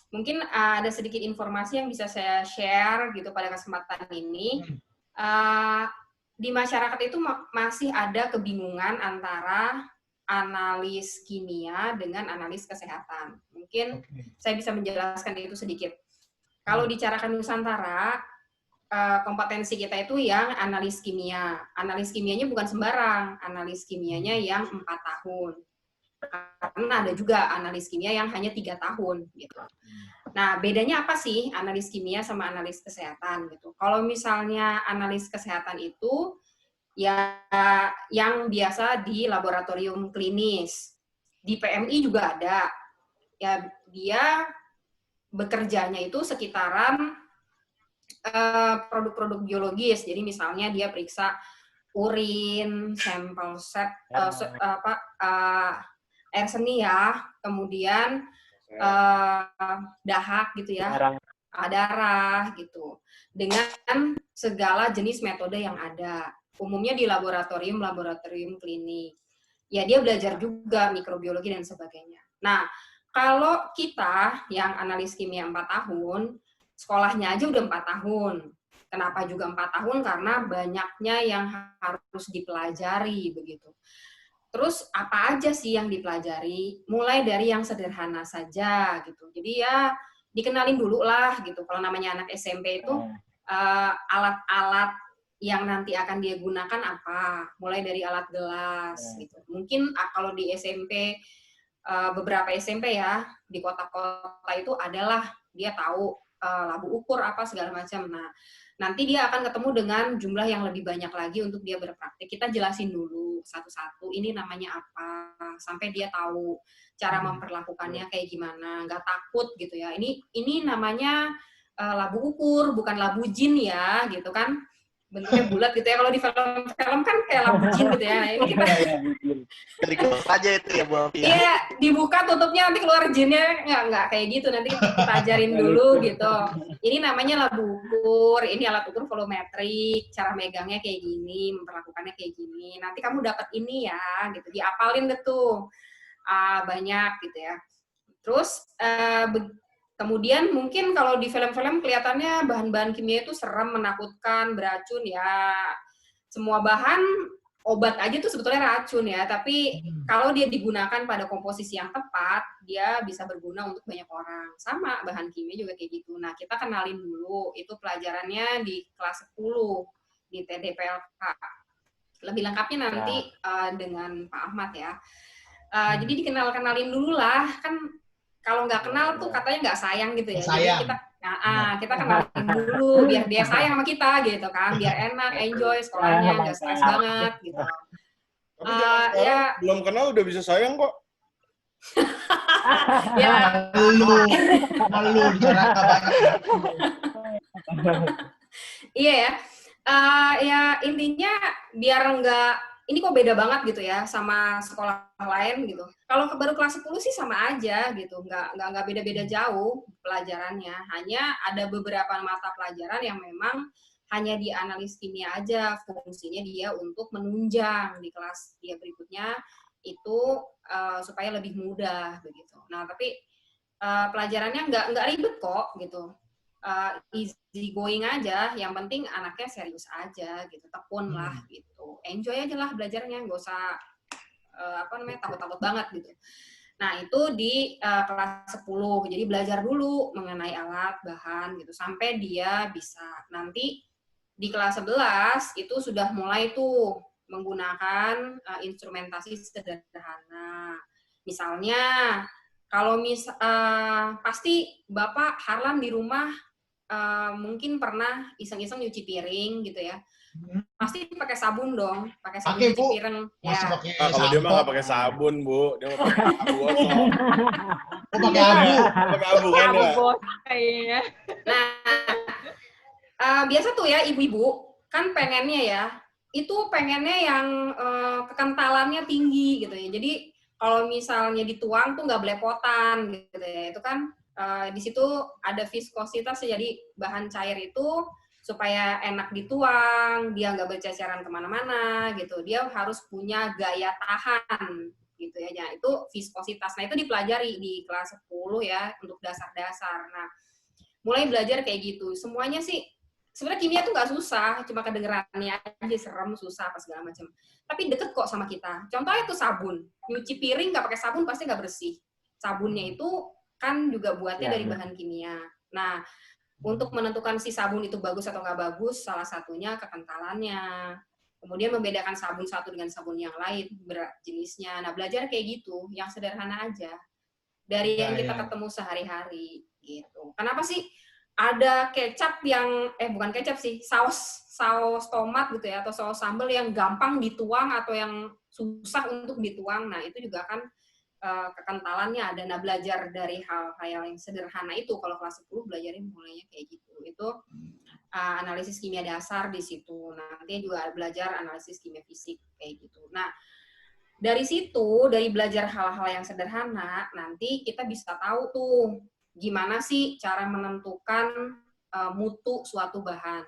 mungkin ada sedikit informasi yang bisa saya share gitu pada kesempatan ini. Di masyarakat itu masih ada kebingungan antara analis kimia dengan analis kesehatan. Mungkin saya bisa menjelaskan itu sedikit. Kalau di Caraka Nusantara, kompetensi kita itu yang analis kimia. Analis kimianya bukan sembarang, analis kimianya yang 4 tahun. Karena ada juga analis kimia yang hanya 3 tahun gitu. Nah, bedanya apa sih analis kimia sama analis kesehatan gitu? Kalau misalnya analis kesehatan itu ya yang biasa di laboratorium klinis. di PMI juga ada. Ya, dia bekerjanya itu sekitaran produk-produk biologis. Jadi misalnya dia periksa urin, sampel set, air seni ya, kemudian dahak gitu ya, darah gitu, dengan segala jenis metode yang ada. Umumnya di laboratorium klinik. Ya dia belajar juga mikrobiologi dan sebagainya. Nah, kalau kita yang analis kimia 4 tahun, sekolahnya aja udah 4 tahun. Kenapa juga 4 tahun? Karena banyaknya yang harus dipelajari begitu. Terus apa aja sih yang dipelajari? Mulai dari yang sederhana saja gitu. Jadi ya dikenalin dulu lah gitu. Kalau namanya anak SMP itu alat-alat yang nanti akan dia gunakan apa? Mulai dari alat gelas gitu. Mungkin kalau di SMP beberapa SMP ya di kota-kota itu adalah dia tahu labu ukur apa segala macam. Nah, nanti dia akan ketemu dengan jumlah yang lebih banyak lagi untuk dia berpraktik. Kita jelasin dulu satu-satu, ini namanya apa, sampai dia tahu cara memperlakukannya kayak gimana, nggak takut gitu ya. Ini namanya labu ukur, bukan labu jin ya, gitu kan. Bentuknya bulat gitu ya. Kalau di film-film kan kayak labu jin gitu ya. Nah, ini kita Dari kelas aja itu ya, Bu Alfi. iya, dibuka tutupnya nanti keluar jinnya, nggak kayak gitu, nanti kita ajarin dulu gitu. Ini namanya labu ukur, ini alat ukur volumetrik, cara megangnya kayak gini, memperlakukannya kayak gini. Nanti kamu dapat ini ya, gitu. Diapalin deh tuh banyak gitu ya. Terus kemudian mungkin kalau di film-film kelihatannya bahan-bahan kimia itu serem, menakutkan, beracun ya. Semua bahan obat aja tuh sebetulnya racun ya, tapi kalau dia digunakan pada komposisi yang tepat, dia bisa berguna untuk banyak orang. Sama bahan kimia juga kayak gitu. Nah, kita kenalin dulu, itu pelajarannya di kelas 10 di TDPLK. Lebih lengkapnya nanti dengan Pak Ahmad ya. Jadi dikenalin dulu lah, kan kalau nggak kenal tuh katanya nggak sayang gitu ya. Sayang. Jadi kita kenalin dulu biar dia sayang sama kita gitu kan, biar enak, enjoy sekolahnya, nggak stres banget gitu. Tapi zaman sekarang belum kenal udah bisa sayang kok. Ya, Malu bicara banyak. iya ya. Ya intinya biar nggak, ini kok beda banget gitu ya sama sekolah lain gitu. Kalau baru kelas 10 sih sama aja gitu, nggak beda-beda jauh pelajarannya. Hanya ada beberapa mata pelajaran yang memang hanya di analis kimia aja, fungsinya dia untuk menunjang di kelas dia berikutnya itu supaya lebih mudah begitu. Nah tapi pelajarannya nggak ribet kok gitu. Easy going aja, yang penting anaknya serius aja gitu, tekun lah gitu, enjoy aja lah belajarnya, nggak usah takut-takut banget gitu. Nah itu di kelas 10, jadi belajar dulu mengenai alat, bahan gitu, sampai dia bisa. Nanti di kelas 11 itu sudah mulai tuh menggunakan instrumentasi sederhana. Misalnya kalau pasti Bapak Harlan di rumah mungkin pernah iseng-iseng nyuci piring gitu ya. Pasti pakai sabun dong, pakai sabun Pakai, cuci Bu. piring. Masih Ya. pakai Kalau dia mah sampo. nggak pakai sabun, Bu. Dia mah pakai abu gosok. Oh, pakai abu. Pakai abu kan Abu ya? bos kayaknya. Nah, biasa tuh ya ibu-ibu kan pengennya ya, itu pengennya yang kekentalannya tinggi gitu ya. Jadi kalau misalnya dituang tuh nggak belepotan gitu ya. Itu kan di situ ada viskositas, jadi bahan cair itu supaya enak dituang, dia nggak berceceran kemana-mana gitu. Dia harus punya gaya tahan gitu ya. Nah, itu viskositas. Nah, itu dipelajari di kelas 10 ya untuk dasar-dasar. Nah, mulai belajar kayak gitu. Semuanya sih sebenarnya kimia tuh nggak susah, cuma kedengerannya aja serem, susah apa segala macam. Tapi deket kok sama kita. Contohnya tuh sabun. Nyuci piring nggak pakai sabun pasti nggak bersih. Sabunnya itu kan juga buatnya dari bahan kimia. Nah, untuk menentukan si sabun itu bagus atau nggak bagus, salah satunya kekentalannya. Kemudian membedakan sabun satu dengan sabun yang lain, jenisnya. Nah, belajar kayak gitu, yang sederhana aja. Dari yang kita ketemu sehari-hari gitu. Kenapa sih ada kecap yang bukan kecap sih, saus tomat gitu ya, atau saus sambal yang gampang dituang atau yang susah untuk dituang. Nah, itu juga kan kekentalannya ada. Nah, belajar dari hal-hal yang sederhana itu, kalau kelas 10 belajarnya mulainya kayak gitu. Itu analisis kimia dasar di situ. Nanti juga belajar analisis kimia fisik kayak gitu. Nah, dari situ, dari belajar hal-hal yang sederhana, nanti kita bisa tahu tuh gimana sih cara menentukan mutu suatu bahan.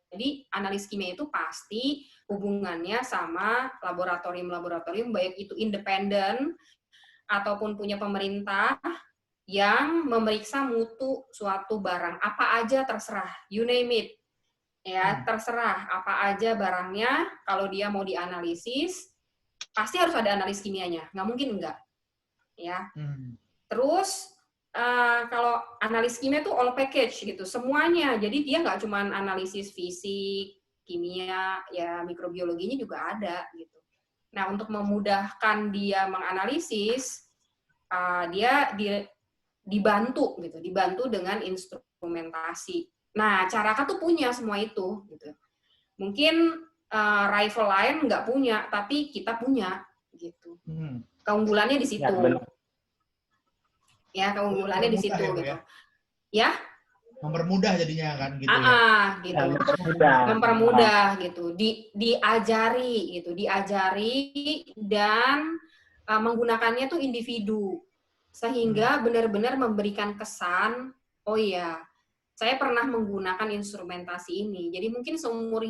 Jadi analis kimia itu pasti hubungannya sama laboratorium-laboratorium, baik itu independen ataupun punya pemerintah yang memeriksa mutu suatu barang. Apa aja terserah, you name it. Ya, terserah apa aja barangnya, kalau dia mau dianalisis, pasti harus ada analis kimianya, nggak mungkin enggak. Ya. Terus kalau analis kimia itu all package gitu, semuanya. Jadi dia nggak cuma analisis fisik, kimia, ya mikrobiologinya juga ada gitu. Nah, untuk memudahkan dia menganalisis, dia dibantu gitu, dibantu dengan instrumentasi. Nah, Caraka tuh punya semua itu gitu. Mungkin rival lain nggak punya, tapi kita punya gitu. Keunggulannya di situ. Ya, keunggulannya di situ gitu. Ya? Mempermudah jadinya kan gitu gitu. Mempermudah gitu. Diajari gitu, diajari dan menggunakannya tuh individu. Sehingga benar-benar memberikan kesan, oh iya, saya pernah menggunakan instrumentasi ini. Jadi mungkin seumur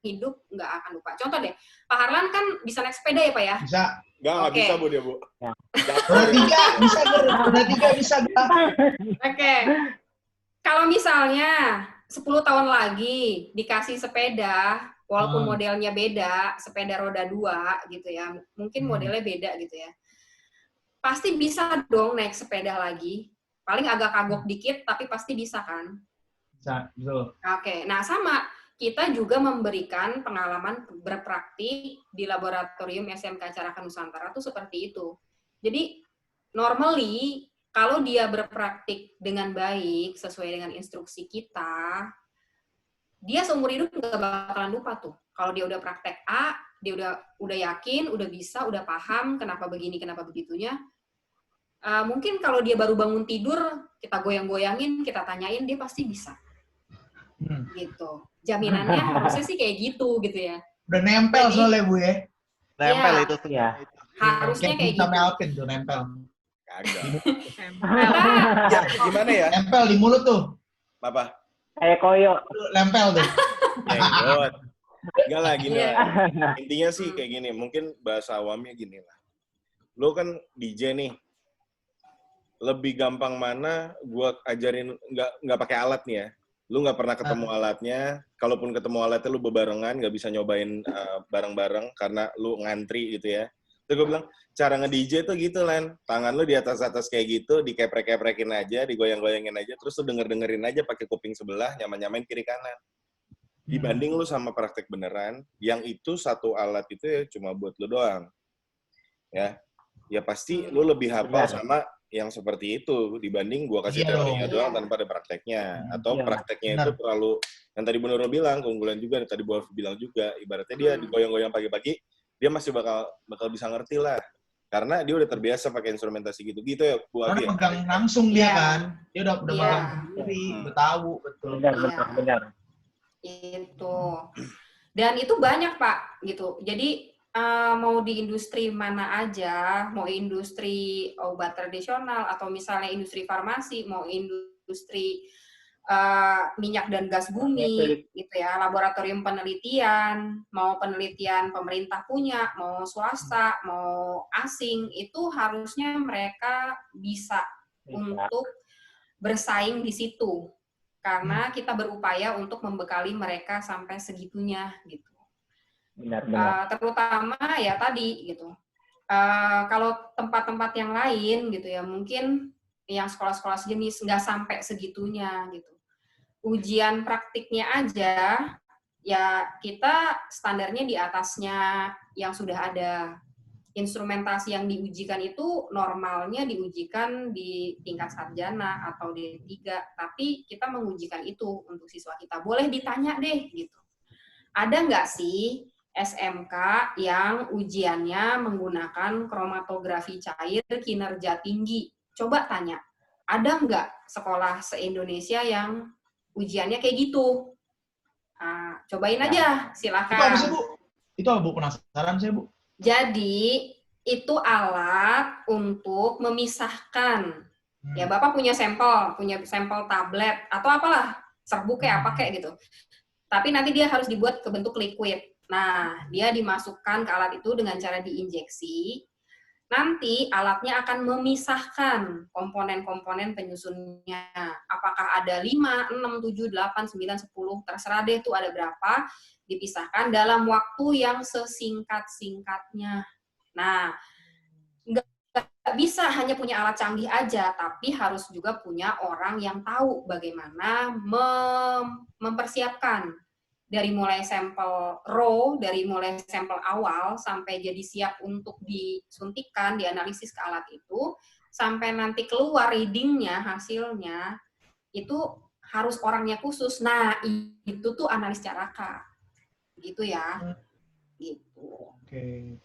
hidup nggak akan lupa. Contoh deh, Pak Harlan kan bisa naik sepeda ya Pak ya? Bisa. Nggak bisa Bu dia Bu. Roda tiga bisa. Oke. Kalau misalnya 10 tahun lagi dikasih sepeda, walaupun modelnya beda, sepeda roda 2 gitu ya, mungkin modelnya beda gitu ya. Pasti bisa dong naik sepeda lagi. Paling agak kagok dikit, tapi pasti bisa kan? Bisa, betul. Oke, nah sama. Kita juga memberikan pengalaman berpraktik di laboratorium SMK Caraka Nusantara tuh seperti itu. Jadi, normally, kalau dia berpraktik dengan baik, sesuai dengan instruksi kita, dia seumur hidup nggak bakalan lupa tuh. Kalau dia udah praktek A, dia udah yakin, udah bisa, udah paham kenapa begini, kenapa begitunya. Mungkin kalau dia baru bangun tidur, kita goyang-goyangin, kita tanyain, dia pasti bisa. Gitu. Jaminannya harusnya sih kayak gitu ya. Udah nempel soalnya Bu ya. Nempel ya, itu tuh. Ya. Harusnya kayak gitu. Sampai Alvin tuh nempel. Kagak. Ya, gimana ya? Nempel di mulut tuh. Apa? Kayak koyo. Nempel tuh. Enggak lah, gini lah. Intinya sih kayak gini, mungkin bahasa awamnya gini lah. Lo kan DJ nih, lebih gampang mana gua ajarin nggak pakai alat nih ya. Lu nggak pernah ketemu alatnya, kalaupun ketemu alatnya lu bebarengan, nggak bisa nyobain bareng-bareng karena lu ngantri gitu ya. Terus gue bilang, cara nge-DJ tuh gitu, Len. Tangan lu di atas-atas kayak gitu, dikeprek-keprekin aja, digoyang-goyangin aja, terus lu denger-dengerin aja pakai kuping sebelah, nyamain-nyamain kiri kanan. Dibanding lu sama praktek beneran, yang itu satu alat itu ya cuma buat lu doang. Ya pasti lu lebih hafal sama yang seperti itu dibanding gua kasih teorinya doang tanpa ada prakteknya. Atau prakteknya itu terlalu, yang tadi Bu Nurul bilang, keunggulan juga, yang tadi Bu Alfi bilang juga, ibaratnya dia digoyang-goyang pagi-pagi, dia masih bakal bisa ngerti lah. Karena dia udah terbiasa pakai instrumentasi gitu-gitu ya, Bu Alfi. Udah pegang langsung dia kan. Dia udah pegang sendiri, udah tahu, betul. Benar. Itu. Dan itu banyak, Pak, gitu. Jadi mau di industri mana aja, mau industri obat tradisional atau misalnya industri farmasi, mau industri minyak dan gas bumi, gitu ya, laboratorium penelitian, mau penelitian pemerintah punya, mau swasta, mau asing, itu harusnya mereka bisa untuk bersaing di situ, karena kita berupaya untuk membekali mereka sampai segitunya, gitu. Benar. Terutama ya tadi gitu. Kalau tempat-tempat yang lain gitu ya, mungkin yang sekolah-sekolah sejenis nggak sampai segitunya gitu. Ujian praktiknya aja ya kita standarnya di atasnya yang sudah ada. Instrumentasi yang diujikan itu normalnya diujikan di tingkat sarjana atau D3, tapi kita mengujikan itu untuk siswa kita. Boleh ditanya deh gitu. Ada nggak sih SMK yang ujiannya menggunakan kromatografi cair kinerja tinggi. Coba tanya, ada nggak sekolah se-Indonesia yang ujiannya kayak gitu? Nah, cobain aja, Itu apa sih, silakan. Bu? Itu apa, Bu? Penasaran saya, Bu. Jadi, itu alat untuk memisahkan. Ya, Bapak punya sampel tablet, atau apalah, serbuk kayak apa kayak gitu. Tapi nanti dia harus dibuat ke bentuk liquid. Nah, dia dimasukkan ke alat itu dengan cara diinjeksi. Nanti alatnya akan memisahkan komponen-komponen penyusunnya. Apakah ada 5, 6, 7, 8, 9, 10, terserah deh tuh ada berapa, dipisahkan dalam waktu yang sesingkat-singkatnya. Nah, nggak bisa hanya punya alat canggih aja, tapi harus juga punya orang yang tahu bagaimana mempersiapkan dari mulai sampel raw, dari mulai sampel awal sampai jadi siap untuk disuntikan, dianalisis ke alat itu, sampai nanti keluar readingnya, hasilnya, itu harus orangnya khusus. Nah, itu tuh analis Caraka. Gitu ya. Gitu. Oke.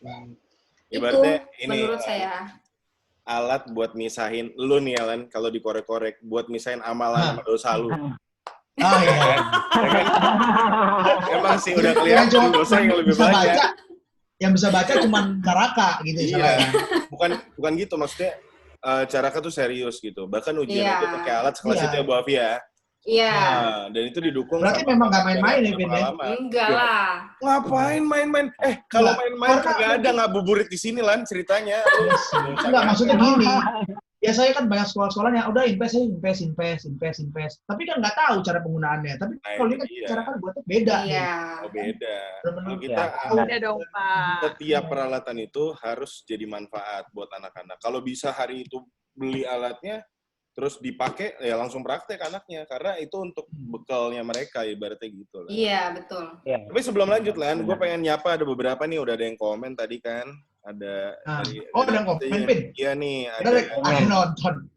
Itu Ibaratnya ini menurut saya. Alat buat misahin lu nih, Alan, kalau dikorek-korek, buat misahin amalan sama dosa lu. Ah, iya. Emang sih udah kelihatan dosa yang lebih bisa banyak. Baca, yang bisa baca cuma Caraka gitu. Iya. Bukan gitu, maksudnya Caraka tuh serius gitu. Bahkan ujian itu pakai alat sekelas itu ya, Bu Afi ya. Iya. Nah, dan itu didukung berarti memang nggak main-main ya, Vin? Enggak lah. Ngapain main-main? Kalau main-main kagak ada ngabuburit di sini, Lan, ceritanya. Enggak, maksudnya gini. Biasanya kan banyak sekolah-sekolah yang udah invest. Tapi kan nggak tahu cara penggunaannya. Tapi kalau ini kan cara kan buatnya beda. Iya. Beda. Kalau kita udah dong, Pak. Setiap peralatan itu harus jadi manfaat buat anak-anak. Kalau bisa hari itu beli alatnya, terus dipakai, ya langsung praktek anaknya. Karena itu untuk bekalnya mereka, ibaratnya gitu. Iya, betul. Tapi sebelum lanjut, Lan, gue pengen nyapa, ada beberapa nih, udah ada yang komen tadi kan. Ada ada yang komen, Pin? Iya nih, ada nonton.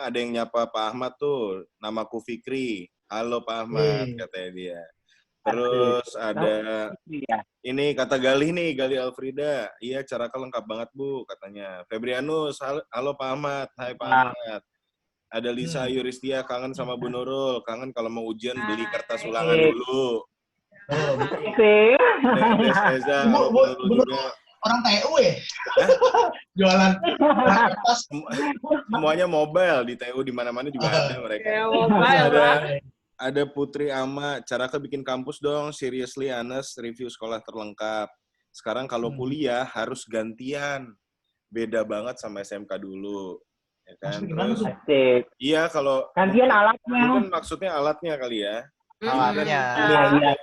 Ada yang nyapa Pak Ahmad tuh, namaku Fikri. Halo Pak Ahmad, katanya dia. Terus ada ini kata Galih nih, Galih Alfrida. Iya, Caraka lengkap banget, Bu, katanya. Febrianus, halo Pak Ahmad. Hai Pak Ahmad. Ada Lisa Yuristia, kangen sama Bu Nurul. Kangen kalau mau ujian beli kertas ulangan dulu. Eza, Bu Nurul orang TU ya? Jualan kertas. Semuanya mobile, di TU di mana-mana juga ada mereka. Ada Putri Ama, Caraka bikin kampus dong, seriously honest, review sekolah terlengkap. Sekarang kalau kuliah harus gantian. Beda banget sama SMK dulu. Ya kan? Terus, iya, kalau gantian alatnya. Mungkin maksudnya alatnya kali ya. Alatnya.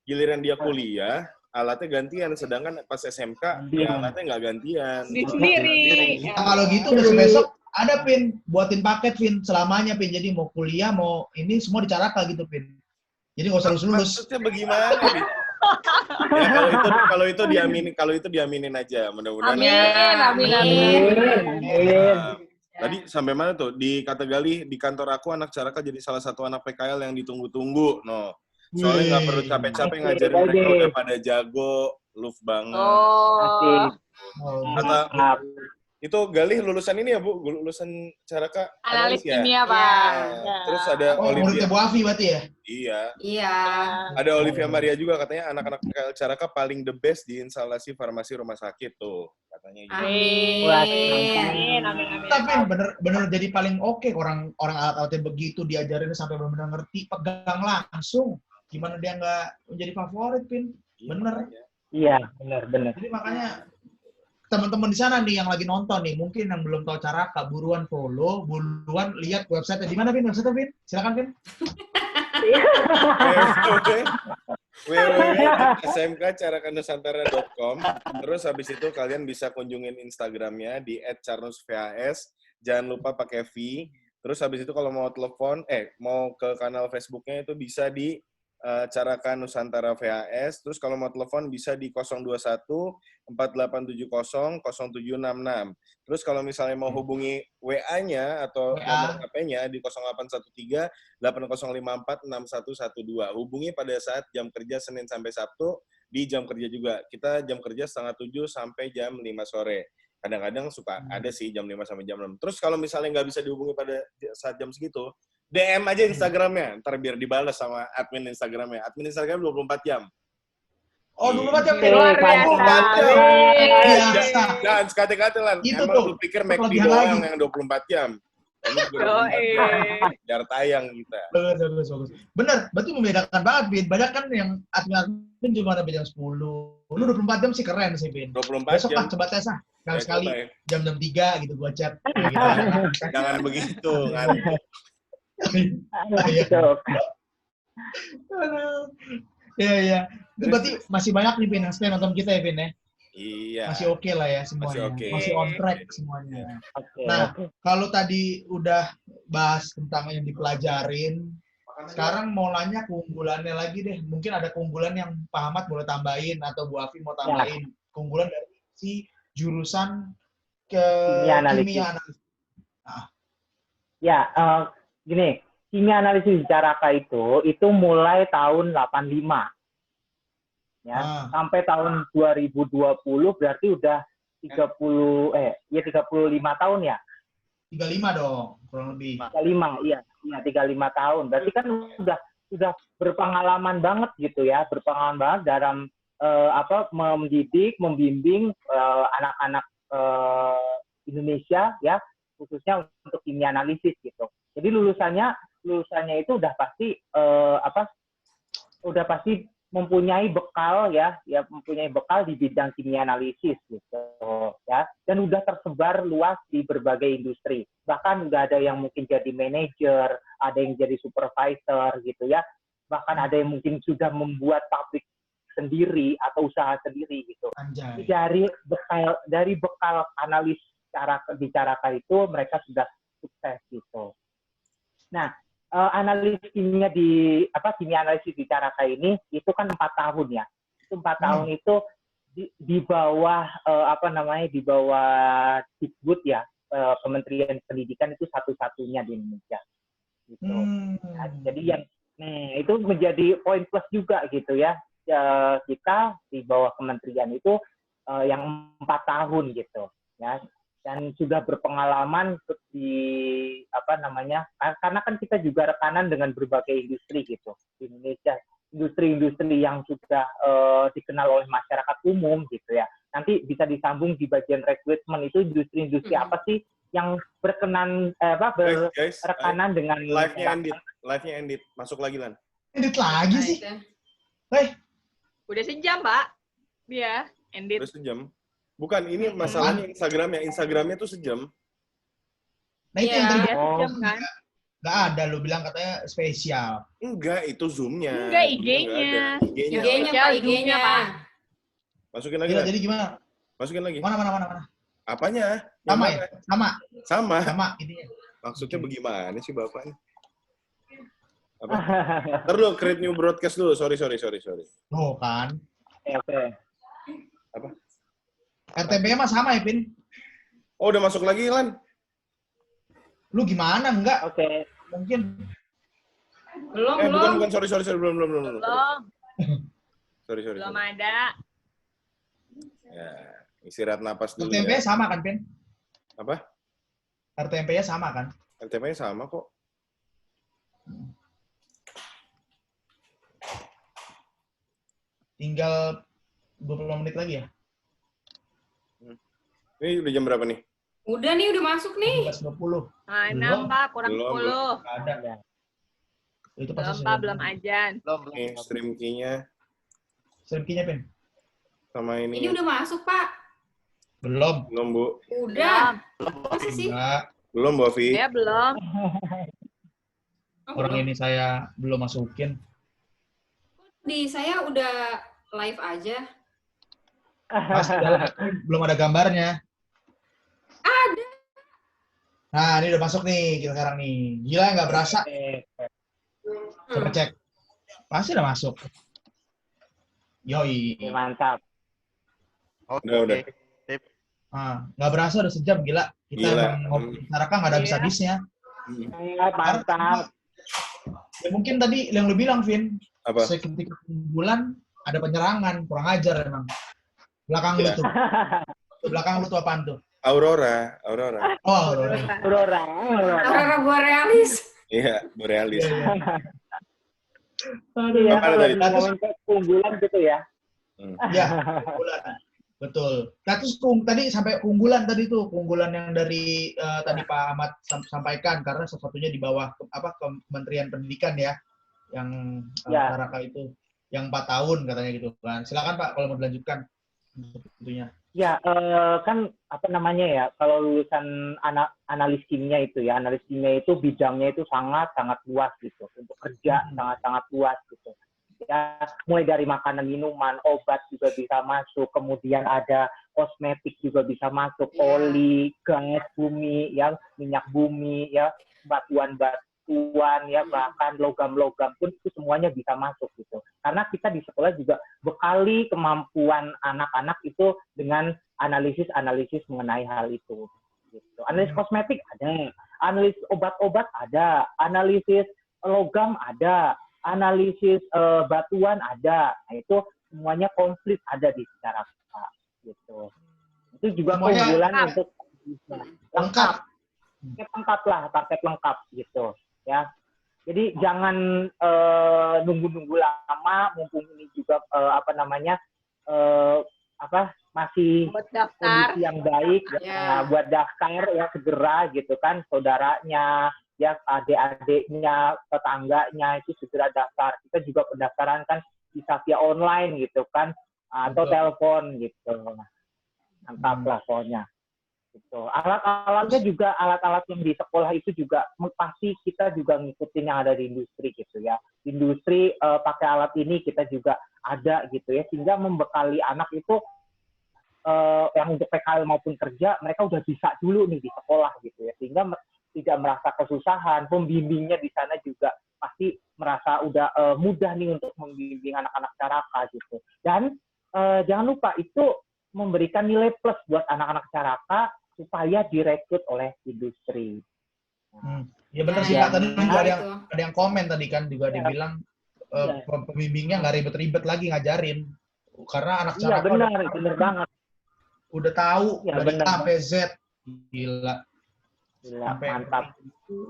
Giliran dia kuliah, alatnya gantian. Sedangkan pas SMK, ya alatnya nggak gantian. Sendiri. Kalau gitu besok ada, Pin, buatin paket, Pin, selamanya, Pin. Jadi mau kuliah, mau ini semua di Caraka gitu, Pin. Jadi nggak usah lulus. Maksudnya bagaimana nih? Ya, kalau itu diaminin aja, mudah-mudahan. Amin. Tadi sampai mana tuh? Di kata Galih, di kantor aku anak Caraka jadi salah satu anak PKL yang ditunggu-tunggu. No. Soalnya nggak perlu capek-capek ngajarin mereka, udah pada jago, love banget. Kata, itu Galih lulusan ini ya, Bu? Lulusan Caraka analis ya? kimia, Pak. Terus ada Olivia. Muridnya Bu Afi berarti ya? Iya. Ada Olivia Maria juga, katanya anak-anak PKL Caraka paling the best di instalasi farmasi rumah sakit tuh. Katanya gitu. Amin. Tapi bener jadi paling oke orang alat-alatnya begitu diajarin sampai benar-benar ngerti, pegang langsung. Gimana dia nggak menjadi favorit, Pin? Bener. Iya, bener. Jadi makanya teman-teman di sana nih yang lagi nonton nih, mungkin yang belum tahu Caraka, buruan follow, buruan lihat website-nya. Di mana, Pin? Website-nya, Pin? Silakan, Pin. www.smkcarakanusantara.com. Terus habis itu kalian bisa kunjungin Instagramnya di @charnusvas. Jangan lupa pakai V. Terus habis itu kalau mau telepon, mau ke kanal Facebooknya itu bisa di Caraka Nusantara VHS. Terus kalau mau telepon bisa di 021 4870 0766. Terus kalau misalnya mau hubungi WA-nya atau nomor HP-nya di 0813 8054 6112. Hubungi pada saat jam kerja Senin sampai Sabtu di jam kerja juga. Kita jam kerja 6:30 sampai jam 5 sore. Kadang-kadang suka ada sih jam 5 sampai jam 6. Terus kalau misalnya nggak bisa dihubungi pada saat jam segitu, DM aja Instagramnya, ntar biar dibalas sama admin Instagramnya. Admin Instagram 24 jam. Oh, 24 jam. Luar biasa. 24 jam. Biasa. Jangan sekali-kali lah. Itu Emang tuh, lu pikir itu McD kelebihan doang lagi. yang 24 jam. Ini juga 24 Yoi. jam. Biar tayang kita. Bagus. Bener, berarti membedakan banget, Bin. Banyak kan yang admin cuma sampai jam 10. Lu 24 jam sih keren sih, Bin. 24 Besok jam. lah, coba tes lah. Ya, Sekali coba ya. jam 3 gitu gua chat. Nah, gitu aja. Jangan begitu. Ngantuk. Gitu. Aduh. Iya. Itu berarti masih banyak nih, Bin, yang stay nonton kita ya, Bin, ya? Iya. Masih oke lah ya semuanya. Masih oke. Masih on track semuanya. Oke. Nah, kalau tadi udah bahas tentang yang dipelajarin, sekarang mau nanya keunggulannya lagi deh. Mungkin ada keunggulan yang Pak Ahmad boleh tambahin atau Bu Afi mau tambahin. Keunggulan dari si jurusan Kimia analisis. kimia analisis. Ya, gini, kimia analisis Caraka itu mulai tahun 85. Ya, sampai tahun 2020 berarti udah 35 tahun ya. 35 dong, kurang lebih. 35, iya 35 tahun. Berarti kan sudah berpengalaman banget gitu ya, berpengalaman banget dalam mendidik, membimbing anak-anak Indonesia ya, khususnya untuk kimia analisis gitu. Jadi lulusannya itu udah pasti mempunyai bekal mempunyai bekal di bidang kimia analisis gitu ya, dan udah tersebar luas di berbagai industri. Bahkan udah ada yang mungkin jadi manajer, ada yang jadi supervisor gitu ya. Bahkan ada yang mungkin sudah membuat pabrik sendiri atau usaha sendiri gitu. Anjay. Dari bekal analis di Caraka itu mereka sudah sukses gitu. Nah, analis kimia kimia analisis di Caraka ini itu kan 4 tahun ya. Itu 4 tahun itu di bawah di bawah Dikbud ya, Kementerian Pendidikan itu satu-satunya di Indonesia. Gitu. Nah, jadi itu menjadi poin plus juga gitu ya. Kita di bawah kementerian itu yang 4 tahun gitu ya. Dan sudah berpengalaman karena kan kita juga rekanan dengan berbagai industri gitu di Indonesia, industri-industri yang sudah dikenal oleh masyarakat umum gitu ya. Nanti bisa disambung di bagian rekrutmen itu industri-industri apa sih yang berkenan berrekanan dengan Live-nya ended. Masuk lagi, Lan. Edit lagi sih. Udah sejam, Pak. Dia ended. Udah sejam. Bukan, ini masalahnya Instagramnya tuh sejam. Nah, itu yang tadi Sejam kan? nggak ada, lu bilang katanya spesial. Enggak, itu Zoom-nya. Enggak, IG-nya. IG-nya, Pak, IG-nya. Masukin lagi, Gila, Lan. jadi gimana? Masukin lagi. Mana? Apanya? Sama Yang ya? mana? Sama Sama. intinya. Maksudnya bagaimana sih Bapak? Apa? Ntar dulu, create new broadcast dulu. Sorry. Oh, kan. Oke. Apa? RTP-nya mah sama ya, Pin? Oh, udah masuk lagi, Lan? Lu gimana? Enggak. Oke. Mungkin. Belum. Bukan. Sorry. Belum. Belum. Sorry. Belum ada. Ya, istirahat napas dulu RTP-nya ya. sama kan, Pin? Apa? RTP-nya sama kan? RTP-nya sama kok. Tinggal 20 menit lagi ya? Ini udah jam berapa nih? Udah masuk nih. 11.20. Mana, Pak? Kurang Belum. 10. Nggak ada. Itu pasti Belum, sudah. Pak. Belum ajan. Nih, stream key-nya Stream key-nya, Pin? sama Ini ini. udah masuk, Pak. Belum. Belum, Bu. Udah. Masa sih? Enggak. Belum, Bu Afi. Ya, belum. Oh, Orang belum. ini saya belum masukin. Di saya udah live aja. Pasti belum ada gambarnya. Ada. Nah, ini udah masuk nih kita sekarang nih. Gila, nggak berasa. Coba cek. Pasti udah masuk. Yoi. Mantap. Oke. Udah. Sip. Ah, nggak berasa udah sejam, gila. Kita Gila. emang ngobrol Caraka nggak ada habis-habisnya. Mantap. Ya mungkin tadi yang lu bilang, Vin, Apa? seketika bulan ada penyerangan, kurang ajar emang. Belakang lu Iya. tuh. Belakang lu tuh apaan tuh? Aurora. Oh, Aurora. Aurora borealis. Iya, borealis. Aduh. Iya, Apa ada kalau tadi? ngomongin keunggulan gitu ya. Ya, keunggulan. Betul. Nah, terus tadi sampai keunggulan yang dari tadi Pak Ahmad sampaikan, karena sesuatunya di bawah Kementerian Pendidikan ya, yang Ya. Caraka itu yang 4 tahun katanya gitu kan. Silakan Pak kalau mau dilanjutkan tentunya. Ya, kan apa namanya ya, kalau lulusan analis kimia itu ya, analis kimia itu bidangnya itu sangat-sangat luas gitu. Untuk kerja sangat-sangat luas gitu. Ya, mulai dari makanan, minuman, obat juga bisa masuk, kemudian ada kosmetik juga bisa masuk, oli, gas bumi, ya, minyak bumi, ya, batuan-batuan, ya, bahkan logam-logam pun itu semuanya bisa masuk gitu. Karena kita di sekolah juga bekali kemampuan anak-anak itu dengan analisis mengenai hal itu. Gitu. Analisis kosmetik ada, analisis obat-obat ada, analisis logam ada, analisis batuan ada. Nah, itu semuanya komplit ada di Caraka gitu. Itu juga Semuanya keunggulan untuk lengkap. lengkap lah, paket lengkap gitu ya. Jadi jangan nunggu-nunggu lama, mumpung ini juga masih Buat daftar. kondisi yang baik, Ya. buat daftar ya segera gitu kan, saudaranya, ya adik-adiknya, tetangganya itu segera daftar. Kita juga pendaftaran kan bisa via online gitu kan, atau Betul. telepon gitu. Mantap lah pokoknya. Gitu. Alat-alatnya juga, alat-alat yang di sekolah itu juga pasti kita juga ngikutin yang ada di industri gitu ya. Industri pakai alat ini kita juga ada gitu ya, sehingga membekali anak itu yang untuk PKL maupun kerja, mereka udah bisa dulu nih di sekolah gitu ya, sehingga tidak merasa kesusahan. Pembimbingnya di sana juga pasti merasa udah mudah nih untuk membimbing anak-anak Caraka gitu. Dan jangan lupa itu memberikan nilai plus buat anak-anak Caraka supaya direkrut oleh industri. Ya benar sih Ya, Pak, tadi benar juga itu. ada yang komen tadi kan juga dibilang pembimbingnya nggak ribet-ribet lagi ngajarin. Karena anak Iya Caraka benar banget. udah tahu Ya, dari benar. A sampai Z. Gila. Gila, Sampai mantap.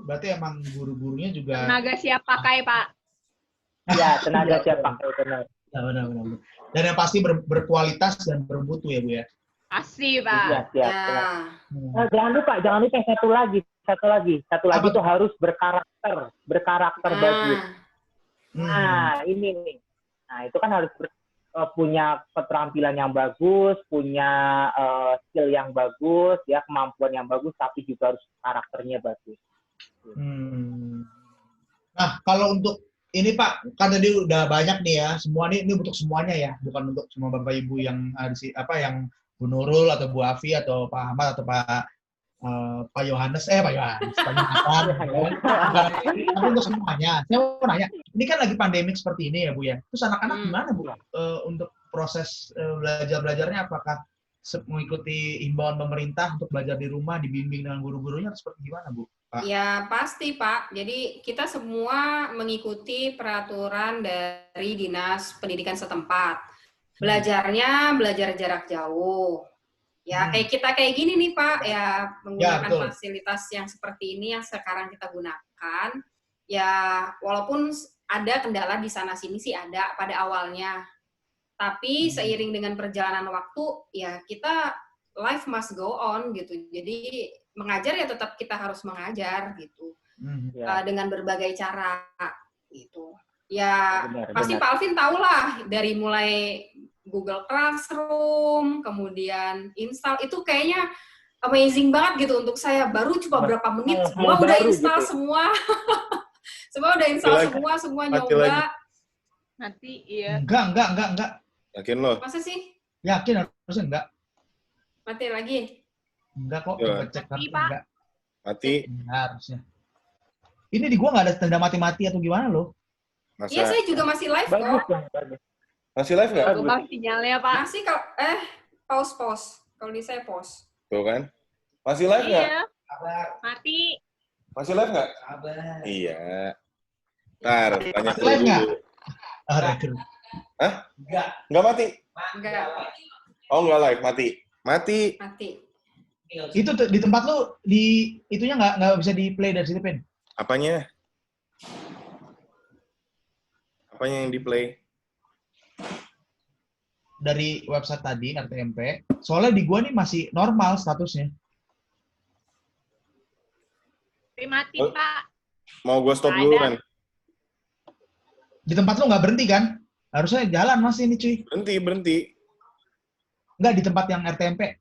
berarti emang guru-gurunya juga Tenaga siap pakai, Pak. Ya, tenaga Iya, siapa benar. ya, benar. Dan yang pasti berkualitas dan bermutu ya Bu ya. Pasti, Iya, Pak. siap. Ya. Jangan lupa satu lagi Apa itu harus berkarakter bagus. Nah, ini nih. Nah, itu kan harus punya keterampilan yang bagus, punya skill yang bagus, ya, kemampuan yang bagus, tapi juga harus karakternya bagus. Nah, kalau untuk ini Pak, kan tadi udah banyak nih ya, semua ini untuk semuanya ya, bukan untuk semua Bapak Ibu yang yang Bu Nurul atau Bu Afi atau Pak Ahmad atau Pak Yohanes, Pak Jonathan. Tapi untuk semuanya. Saya mau nanya, ini kan lagi pandemik seperti ini ya Bu ya. Terus anak-anak gimana Bu untuk proses belajar-belajarnya? Apakah mengikuti himbauan pemerintah untuk belajar di rumah, dibimbing dengan guru-gurunya, atau seperti gimana Bu? Pak? Ya pasti Pak. Jadi kita semua mengikuti peraturan dari Dinas Pendidikan setempat. Belajarnya belajar jarak jauh. Ya kayak kita kayak gini nih Pak, ya menggunakan fasilitas yang seperti ini yang sekarang kita gunakan. Ya walaupun ada kendala di sana sini sih ada pada awalnya. Tapi seiring dengan perjalanan waktu, ya kita life must go on gitu. Jadi mengajar ya tetap kita harus mengajar gitu. Dengan berbagai cara gitu. Ya pasti Pak Alvin tahu lah dari mulai Google Classroom, kemudian install, itu kayaknya amazing banget gitu untuk saya. Baru cuma berapa menit, semua udah install gitu. Semua. Semua udah install semua nyoba. Nanti iya. Enggak. Yakin lo? Masa sih? Yakin harusnya enggak. Mati lagi? Enggak kok, cek enggak. Mati. Harusnya. Ini di gua nggak ada tanda mati-mati atau gimana loh? Iya, saya juga masih live kok. Masih live nggak? Bang sinyalnya Pak. Masih kalau pause. Kalau di saya pause. Tuh kan? Masih live nggak? Iya. Mati. Masih live nggak? Iya. Ntar tanya live nggak? Hah? Enggak. Nggak mati? Enggak, Oh, nggak live, mati. Mati. mati. Itu di tempat lu di itunya nggak bisa di play dari situ, Pin. Apanya? Apanya yang di play? Dari website tadi RTMP. Soalnya di gua nih masih normal statusnya. Mati, Oh. Pak. Mau gue stop Nggak dulu ada. kan? Di tempat lu nggak berhenti kan? Harusnya jalan masih ini cuy. Berhenti. Nggak di tempat yang RTMP.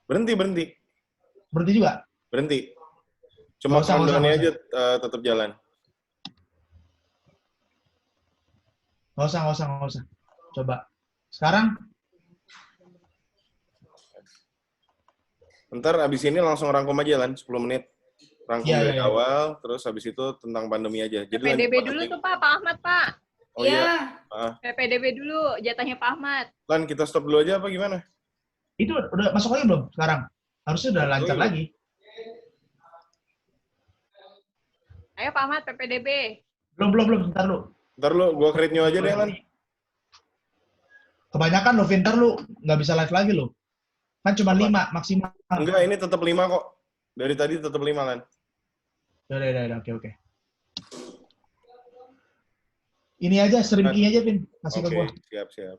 Berhenti. Berhenti juga? Berhenti. Cuma Nggak usah, countdown-nya nggak aja tetap jalan. Nggak usah. Coba. Sekarang? Ntar abis ini langsung rangkum aja lan, 10 menit. Rangkum Iya, dari iya. awal, terus habis itu tentang pandemi aja. Jadi PPDB lanjut dulu meeting. tuh, Pak Ahmad, Pak. Oh iya. PPDB dulu, jatahnya Pak Ahmad. Lan, kita stop dulu aja apa gimana? Itu udah masuk lagi belum sekarang? Harusnya udah lancar Belum. lagi. Ayo Pak Ahmad, PPDB. Belum. Ntar lu. Ntar lu, gua create new aja deh lan. Kebanyakan lo, Vinter lu nggak bisa live lagi lo. Kan cuma 5 maksimal. Enggak, ini tetap 5 kok. Dari tadi tetap 5 lan. Udah, oke. Ini aja, stream key aja, Vin. Kasih ke Oke, gua. siap.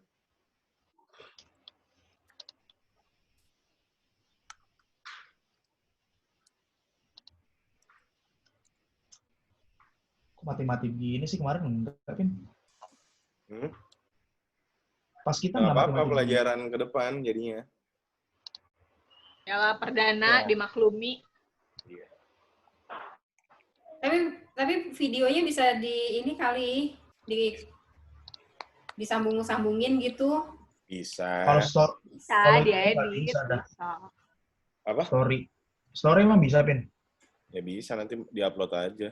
Kok mati-mati begini sih kemarin enggak, Vin? Pas kita Nggak nggak apa-apa, mati-mati begini. pelajaran ke depan jadinya. Piala perdana Ya. dimaklumi. Tapi videonya bisa di ini kali disambung-sambungin gitu. Bisa. Kalau Bisa Kalau diedit. bisa dah. Bisa. Apa? story emang bisa, Vin? Ya bisa, nanti diupload aja.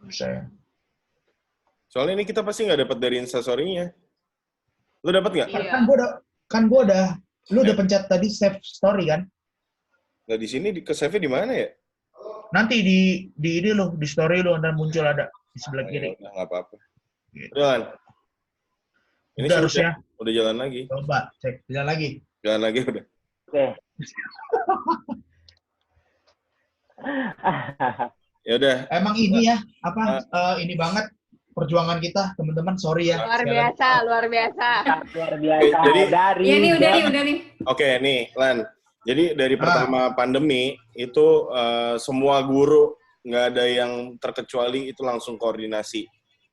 Bisa ya. Soalnya ini kita pasti nggak dapat dari instastory-nya. Lu dapat nggak? Iya. Kan gua udah, lu udah pencet tadi save story kan? Nah di sini ke save di mana ya? Nanti di ini lo, di story lo ntar muncul ada di sebelah kiri. Udah nggak apa-apa. Udah lan. Ini Udah sih harusnya. udah jalan lagi. Coba cek, jalan lagi. Jalan lagi udah. Oke. Ya udah. Emang ini ya, ini banget perjuangan kita, teman-teman. Sorry ya. Luar sekali biasa, lagi. luar biasa. Luar biasa. Jadi- dari Iya nih, udah nih. Oke nih Lan. Jadi dari pertama pandemi itu semua guru nggak ada yang terkecuali itu langsung koordinasi.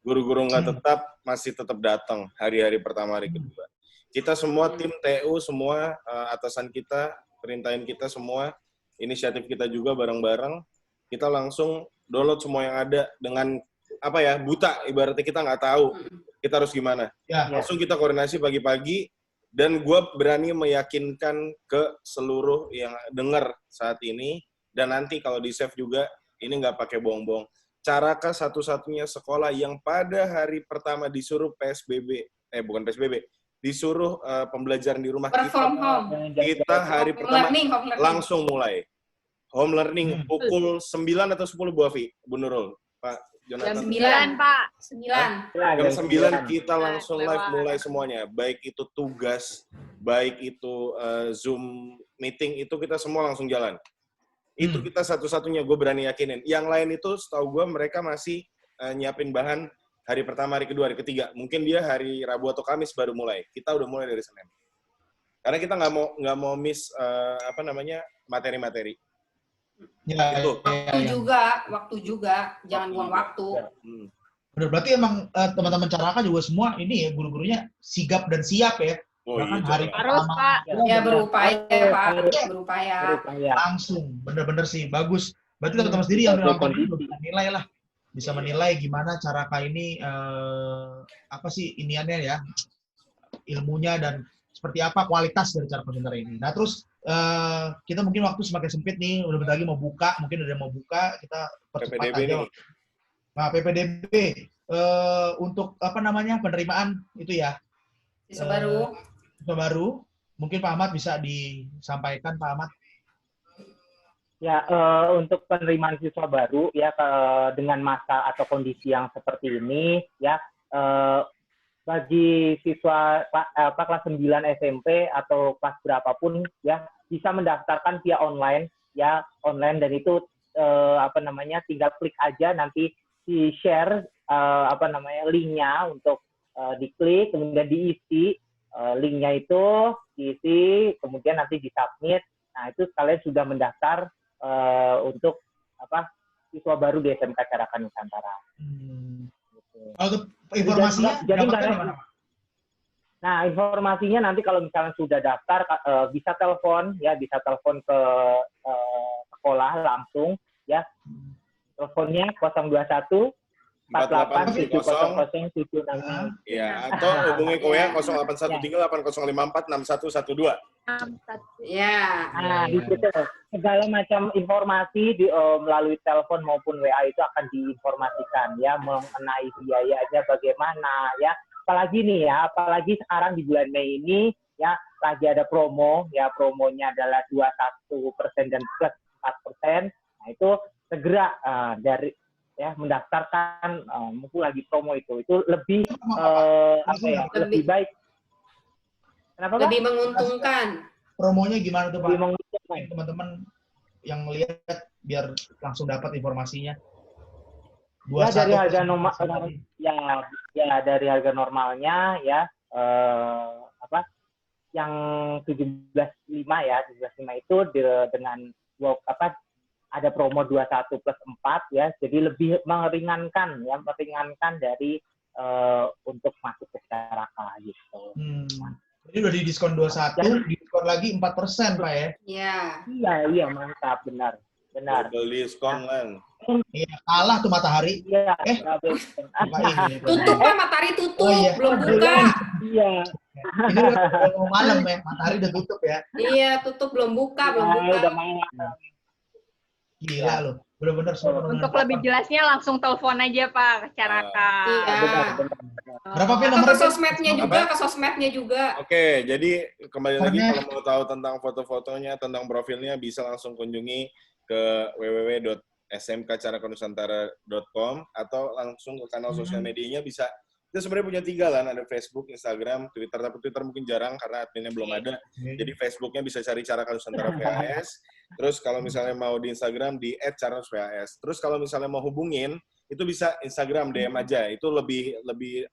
Guru-guru nggak masih tetap datang hari-hari pertama, hari kedua. Kita semua tim TU semua atasan kita perintahin kita semua, inisiatif kita juga bareng-bareng. Kita langsung download semua yang ada dengan apa ya, buta, ibaratnya kita nggak tahu kita harus gimana. Ya. Langsung kita koordinasi pagi-pagi, dan gue berani meyakinkan ke seluruh yang dengar saat ini, dan nanti kalau di-save juga, ini nggak pakai bohong-bohong. Carakah satu-satunya sekolah yang pada hari pertama disuruh PSBB, bukan PSBB, disuruh pembelajaran di rumah Work from home. kita hari Home pertama learning. langsung mulai. Home learning pukul 9 atau 10 Bu Afi, Bu Nurul, Pak Jam Jonathan. 9, Pak. 9. Jam 9 kita langsung live Lewat. mulai semuanya. Baik itu tugas, baik itu Zoom meeting, itu kita semua langsung jalan. Itu kita satu-satunya, gue berani yakinin. Yang lain itu setahu gue mereka masih nyiapin bahan hari pertama, hari kedua, hari ketiga. Mungkin dia hari Rabu atau Kamis baru mulai. Kita udah mulai dari Senin. Karena kita nggak mau miss materi-materi. Ya, Itu. Waktu juga. Jangan buang waktu. Benar, berarti emang teman-teman Caraka juga semua ini ya, guru-gurunya sigap dan siap ya. Oh Bahkan iya, hari jelas. Harus, pertama Pak. Ya berupaya, Pak. Berupaya. langsung, bener-bener sih bagus. Berarti teman-teman sendiri yang nonton ini bisa menilai lah, bisa menilai gimana Caraka ini apa sih iniannya ya, ilmunya dan seperti apa kualitas dari Caraka Nusantara ini. Nah terus kita mungkin waktu semakin sempit nih, udah bentar lagi mau buka, mungkin udah mau buka, kita percepat PPDB aja. nih. Nah PPDB untuk apa namanya penerimaan itu ya. Siswa baru. Siswa baru, mungkin Pak Ahmad bisa disampaikan, Pak Ahmad. Ya, untuk penerimaan siswa baru ya dengan masa atau kondisi yang seperti ini ya, bagi siswa kelas 9 SMP atau kelas berapapun ya bisa mendaftarkan via online ya, online, dan itu tinggal klik aja, nanti di share linknya untuk diklik, kemudian diisi linknya itu diisi, kemudian nanti disubmit. Nah itu kalian sudah mendaftar untuk siswa baru di SMK Caraka Nusantara. Kalau informasinya jadi dapatnya di mana? Nah, informasinya nanti kalau misalnya sudah daftar bisa telepon ya, bisa telepon ke sekolah langsung ya. Teleponnya 021 48 700 766. Ya, atau hubungi ke WA 0813 8054 6112. Ya. Nah, di situ segala macam informasi melalui telepon maupun WA itu akan diinformasikan ya, mengenai biayanya bagaimana ya. Apalagi sekarang di bulan Mei ini ya lagi ada promo ya, promonya adalah 21% dan plus 4%. Nah, itu segera mendaftarkan, mumpung lagi promo itu lebih lebih baik. Kenapa, Pak? Lebih menguntungkan. Promonya gimana tuh, Pak? Lebih menguntungkan. Teman-teman yang lihat biar langsung dapat informasinya. Ya dari harga normal dari harga normalnya ya yang 17.5 ya, 17.5 itu dengan ada promo 21 plus 4 ya, jadi lebih meringankan dari untuk masuk ke Caraka gitu. Jadi udah di diskon 21, diskon lagi 4%, Pak ya? Iya, mantap, benar. Beli diskon kan. Iya, kalah tuh Matahari. Iya. Tutup, Pak, Matahari tutup, belum buka. Iya. Ini udah mau malam ya, Matahari udah tutup ya. Iya, tutup, belum buka. Udah malam. Gila loh, bener-bener semua. Untuk lebih jelasnya langsung telepon aja Pak ke Caraka. Iya. Berapa Vin Atau nomornya? ke sosmednya juga. Oke, jadi kembali lagi kalau mau tahu tentang foto-fotonya, tentang profilnya, bisa langsung kunjungi ke www.smkcarakanusantara.com atau langsung ke kanal sosial medianya bisa. Kita sebenarnya punya 3 lah, ada Facebook, Instagram, Twitter, tapi Twitter mungkin jarang karena adminnya belum ada. Jadi Facebooknya bisa cari Caraka Nusantara VAS. Terus kalau misalnya mau di Instagram di @caraka_VAS. Terus kalau misalnya mau hubungin, itu bisa Instagram DM aja. Itu lebih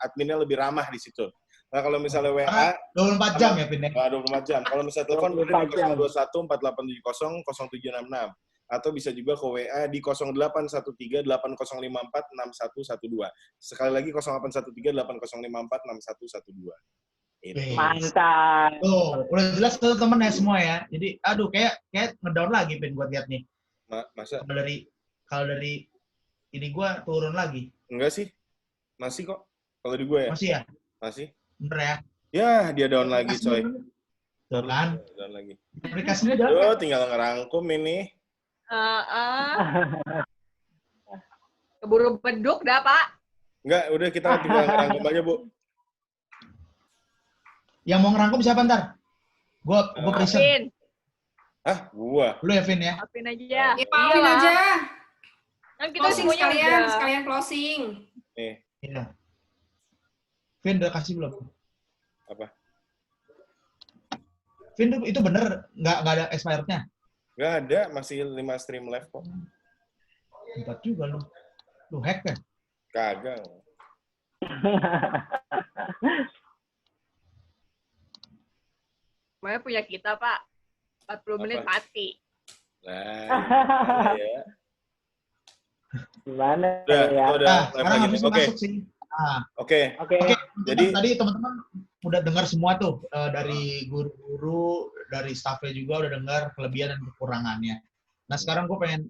adminnya lebih ramah di situ. Nah kalau misalnya WA 24 jam ya Vin ya? 24 jam. Kalau misalnya telepon boleh di 021 4870 0766. Atau bisa juga ke WA di 0813 8054 6112. Sekali lagi 0813 8054 6112. Mantap. Tuh, udah jelas tuh temen ya semua ya. Jadi, aduh kayak ngedown lagi Vin buat lihat nih. Masa? Kalau dari ini gua turun lagi. Enggak sih. Masih kok. Kalau di gue ya. Masih ya? Masih. Bener ya? Ya, dia down lagi coy. Tuh kan. Down lagi. Aplikasinya down. Tinggal ngerangkum ini. Keburu beduk dah, Pak. Enggak, udah kita tinggal ngerangkum aja, Bu. Yang mau ngerangkum siapa ntar? Gua present. Vin. Gua. Lu ya, Vin ya? Vin aja. Iya, Vin aja. Kan kita Closing semuanya sekalian closing. Nih. Iya. Vin udah kasih belum? Apa? Vin itu bener nggak ada expirednya? Nggak ada, masih 5 stream live kok. Hebat juga lu. Lu hack kan? Kagak. semuanya punya kita, Pak. 40 menit mati. Nah, ya. Gimana Udah sekarang habis masuk sih. Oke. Jadi tadi teman-teman udah dengar semua tuh dari guru-guru, dari staffnya juga udah dengar kelebihan dan kekurangannya. Nah sekarang gue pengen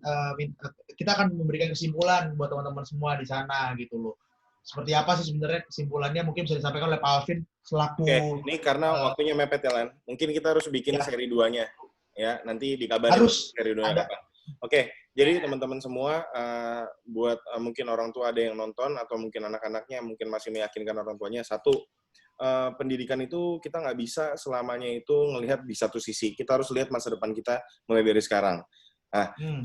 kita akan memberikan kesimpulan buat teman-teman semua di sana gitu loh. Seperti apa sih sebenarnya kesimpulannya, mungkin bisa disampaikan oleh Pak Alvin selaku. Oke, ini karena waktunya mepet ya, Len. Mungkin kita harus bikin seri 2-nya. Ya, nanti dikabarin seri 2-nya kapan. Oke, jadi teman-teman semua, buat mungkin orang tua ada yang nonton, atau mungkin anak-anaknya mungkin masih meyakinkan orang tuanya, satu, pendidikan itu kita nggak bisa selamanya itu ngelihat di satu sisi. Kita harus lihat masa depan kita mulai dari sekarang.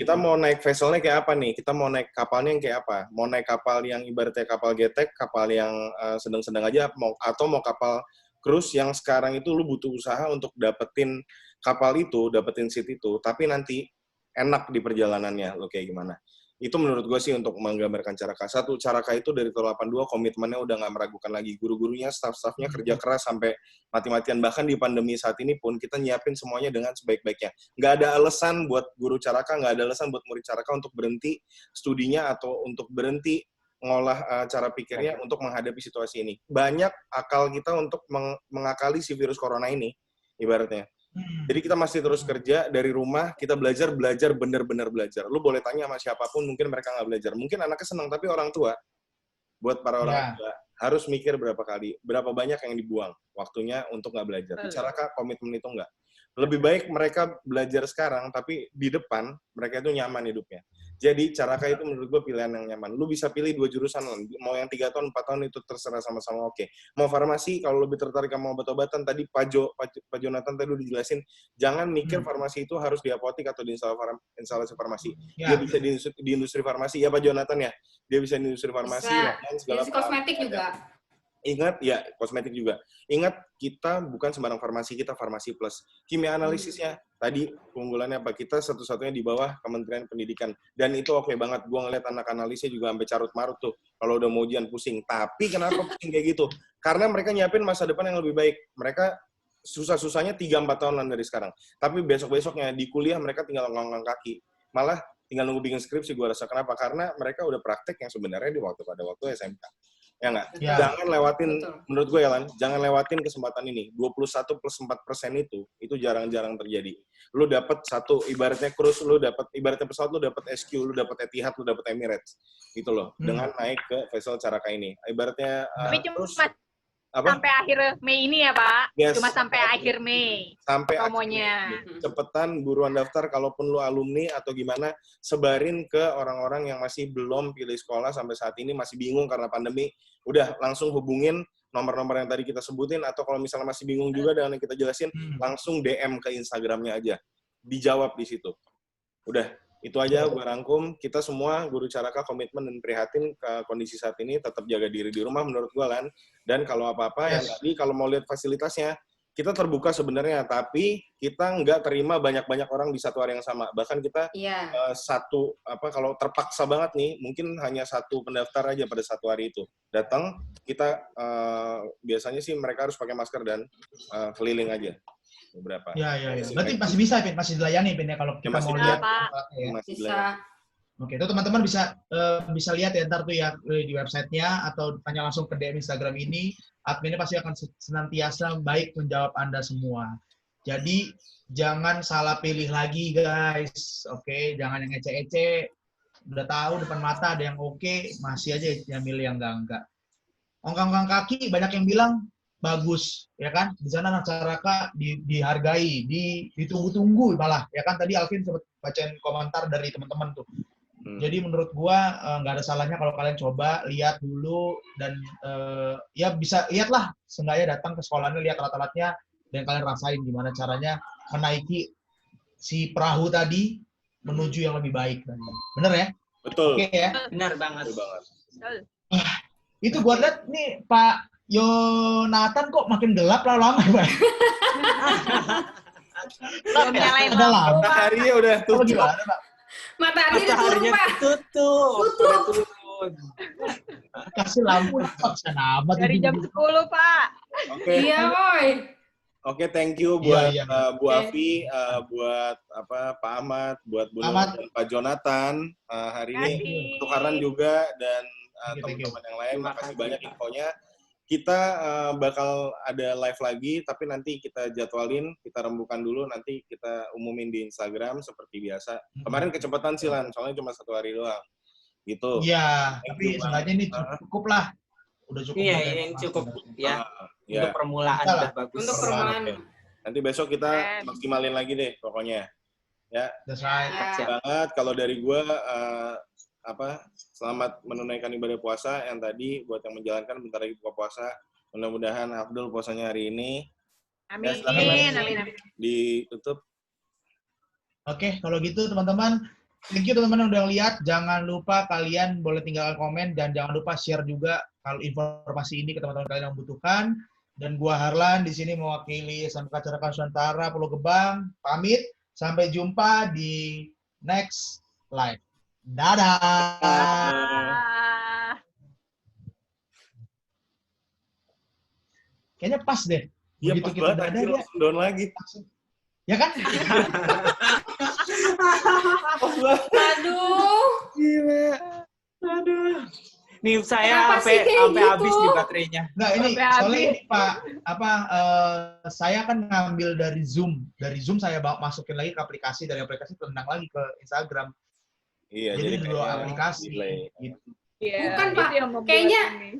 Kita mau naik vesselnya kayak apa nih? Kita mau naik kapalnya yang kayak apa? Mau naik kapal yang ibaratnya kapal getek, kapal yang sedang-sedang aja, atau mau kapal cruise yang sekarang itu lu butuh usaha untuk dapetin kapal itu, dapetin seat itu, tapi nanti enak di perjalanannya, lo kayak gimana? Itu menurut gue sih untuk menggambarkan Caraka. Satu, Caraka itu dari tahun 82 komitmennya udah nggak meragukan lagi. Guru-gurunya, staff-staffnya kerja keras sampai mati-matian. Bahkan di pandemi saat ini pun kita nyiapin semuanya dengan sebaik-baiknya. Nggak ada alasan buat guru Caraka, nggak ada alasan buat murid Caraka untuk berhenti studinya atau untuk berhenti ngolah cara pikirnya untuk menghadapi situasi ini. Banyak akal kita untuk mengakali si virus corona ini, ibaratnya. Jadi kita masih terus kerja dari rumah, kita belajar bener-bener belajar. Lu boleh tanya sama siapapun, mungkin mereka nggak belajar. Mungkin anaknya senang, tapi orang tua, buat para orang tua, harus mikir berapa banyak yang dibuang waktunya untuk nggak belajar. Caraka komitmen itu nggak. Lebih baik mereka belajar sekarang, tapi di depan mereka itu nyaman hidupnya. Jadi Caraka itu menurut gue pilihan yang nyaman. Lu bisa pilih 2 jurusan, mau yang 3 tahun, 4 tahun itu terserah sama-sama oke. Mau farmasi, kalau lebih tertarik sama obat-obatan, tadi Pak Jonathan tadi udah dijelasin, jangan mikir farmasi itu harus di apotik atau di instalasi farmasi. Dia bisa di industri farmasi, ya Pak Jonathan ya. Dia bisa di industri farmasi, dan segala industri kosmetik juga. Ingat, ya, kosmetik juga. Ingat, kita bukan sembarang farmasi, kita farmasi plus. Kimia analisisnya, tadi keunggulannya apa? Kita satu-satunya di bawah Kementerian Pendidikan. Dan itu oke banget. Gue ngeliat anak analisnya juga sampai carut-marut tuh. Kalau udah mau ujian pusing. Tapi kenapa pusing kayak gitu? Karena mereka nyiapin masa depan yang lebih baik. Mereka susah-susahnya 3-4 tahunan dari sekarang. Tapi besok-besoknya di kuliah mereka tinggal ngangkat kaki. Malah tinggal nunggu bikin skripsi, gue rasa. Kenapa? Karena mereka udah praktek yang sebenarnya pada waktu SMK. Ya nggak? Ya. Jangan lewatin, menurut gue ya Lan, jangan lewatin kesempatan ini. 21 plus 4% itu jarang-jarang terjadi. Lu dapat satu, ibaratnya cruise, lu dapat, ibaratnya pesawat, lu dapat SQ, lu dapat Etihad, lu dapat Emirates. Gitu loh, dengan naik ke vessel Caraka ini. Ibaratnya, Tapi cuma terus, apa? sampai akhir Mei ini ya, Pak? Yes. Cuma sampai akhir Mei. Sampai promonya. Cepetan, buruan daftar, kalaupun lu alumni atau gimana, sebarin ke orang-orang yang masih belum pilih sekolah sampai saat ini, masih bingung karena pandemi, udah langsung hubungin nomor-nomor yang tadi kita sebutin, atau kalau misalnya masih bingung juga dengan yang kita jelasin, langsung DM ke Instagramnya aja. Dijawab di situ. Udah, itu aja gue rangkum. Kita semua, guru Caraka, komitmen dan prihatin ke kondisi saat ini, tetap jaga diri di rumah menurut gue, Lan. Dan kalau apa-apa, yang tadi, kalau mau lihat fasilitasnya, kita terbuka sebenarnya, tapi kita nggak terima banyak-banyak orang di satu hari yang sama. Bahkan kita kalau terpaksa banget nih, mungkin hanya satu pendaftar aja pada satu hari itu. Datang, kita biasanya sih mereka harus pakai masker dan keliling aja. Beberapa. Ya. Berarti masih bisa, Pin? Masih dilayani, Pin, ya, kalau kita mau lihat. Bisa. Oke, itu teman-teman bisa lihat ya ntar tuh ya di websitenya atau tanya langsung ke DM Instagram ini. Adminnya pasti akan senantiasa baik menjawab Anda semua. Jadi jangan salah pilih lagi, guys. Oke, jangan yang ece-ece. Udah tahu depan mata ada yang oke, masih aja yang milih yang enggak. Ongkang-ongkang kaki banyak yang bilang bagus, ya kan? Di sana anak Caraka dihargai, ditunggu-tunggu malah, ya kan? Tadi Alvin sempat bacain komentar dari teman-teman tuh. Jadi menurut gua nggak ada salahnya kalau kalian coba lihat dulu dan ya bisa lihatlah, seenggaknya datang ke sekolahnya, lihat alat-alatnya dan kalian rasain gimana caranya menaiki si perahu tadi menuju yang lebih baik. Bener ya? Betul. Oke ya? Benar banget. Itu gua lihat nih Pak Jonathan kok makin gelap lama Pak. Ada lampu. Mataharinya udah tutup. Gimana, Pak? Mataharinya tutup. Kasih lampu paksa amat. Dari jam 10, Pak. Oke. Iya, boy. Oke, thank you buat Bu Afi, buat Pak Ahmad, buat Bu Nur dan Pak Jonathan hari ini, untuk Karlan juga dan teman-teman yang lain. Makasih banyak infonya. Kita bakal ada live lagi, tapi nanti kita jadwalin, kita rembukan dulu, nanti kita umumin di Instagram seperti biasa. Kemarin kecepatan sih, Lan, soalnya cuma 1 hari doang. Gitu. Iya, tapi sebenarnya ini cukup lah. Udah cukup. Iya, ini cukup ya. Untuk permulaan udah bagus. Untuk permulaan. Nanti besok kita maksimalin lagi deh, pokoknya. Ya. That's right. Makasih banget. Kalau dari gue, selamat menunaikan ibadah puasa yang tadi buat yang menjalankan bentar lagi buka puasa. Mudah-mudahan Abdul puasanya hari ini. Amin. Ya, Amin. ditutup. Oke, kalau gitu teman-teman, thank you teman-teman yang udah lihat. Jangan lupa kalian boleh tinggalkan komen dan jangan lupa share juga kalau informasi ini ke teman-teman kalian yang membutuhkan. Dan gua Harlan di sini mewakili SMK Carakan Nusantara Pulau Gebang. Pamit, sampai jumpa di next live. Dadah. Kayaknya pas deh. Iya, Begitu pas kita banget. dadah Anjir, dia langsung down lagi. langsung. Ya kan? Pas banget. Aduh. Gila. Aduh. Nih saya Kenapa sih sampai kayak gitu? habis nih baterainya. Nggak, ini Sampai soalnya habis. ini Pak, saya kan ngambil dari Zoom. Dari Zoom saya masukin lagi ke aplikasi, dari aplikasi tendang lagi ke Instagram. Iya, Jadi dua kayaknya aplikasi. delay. Gitu. Iya, Bukan, itu Pak. yang membuat Kayaknya- ini.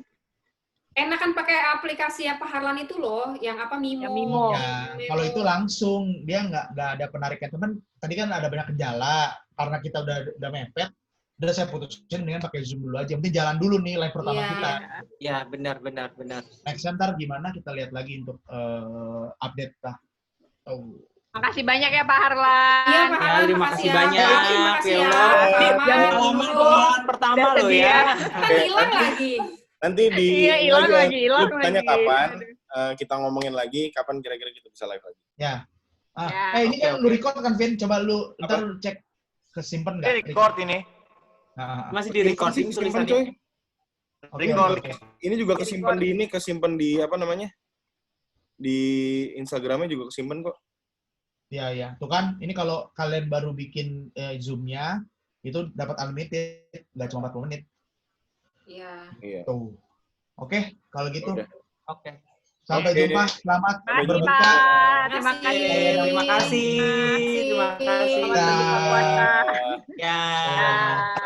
Enakan pakai aplikasi apa Harlan itu loh, yang apa Mimo. Yang Mimo. Ya, kalau itu langsung dia nggak ada penarikan. Teman tadi kan ada banyak kendala karena kita udah mepet. Udah saya putusin dengan pakai Zoom dulu aja. Yang penting jalan dulu nih live pertama Iya. kita. Ya, benar. Next time ntar gimana kita lihat lagi untuk update lah. Oh. Makasih banyak ya Pak Harlan. Iya, Pak Ya, Harlan, terima makasih kasih ya. banyak. Terima kasih Ya ya. Allah. Pak Ini Ahmad. pengalaman pengalaman pertama Udah loh sedia. ya. Kan hilang lagi. Nanti di Iya, hilang aja, lagi, hilang lu tanya lagi. kapan Aduh. kita ngomongin lagi, kapan kira-kira kita bisa live lagi. Ya. Ya, Ini kan oke. lu record kan, Vin? Coba lu ntar Apa? lu cek kesimpan Ini nggak? record ini. Nah, Masih di recording Simpen, tulisannya. coy. oke, Record. oke. Ini juga kesimpan di apa namanya? Di Instagramnya juga kesimpan kok. Iya, iya. Tuh kan, ini kalau kalian baru bikin Zoom-nya, itu dapat unlimited, nggak cuma 40 menit. Iya. Iya. Tuh. Oke, kalau gitu. Udah. Oke. Sampai Oke. jumpa. Selamat Makasih berbuka. Pak. Terima Makasih. kasih. Terima kasih. Selamat berbuka puasa. Dah. Ya. Ya.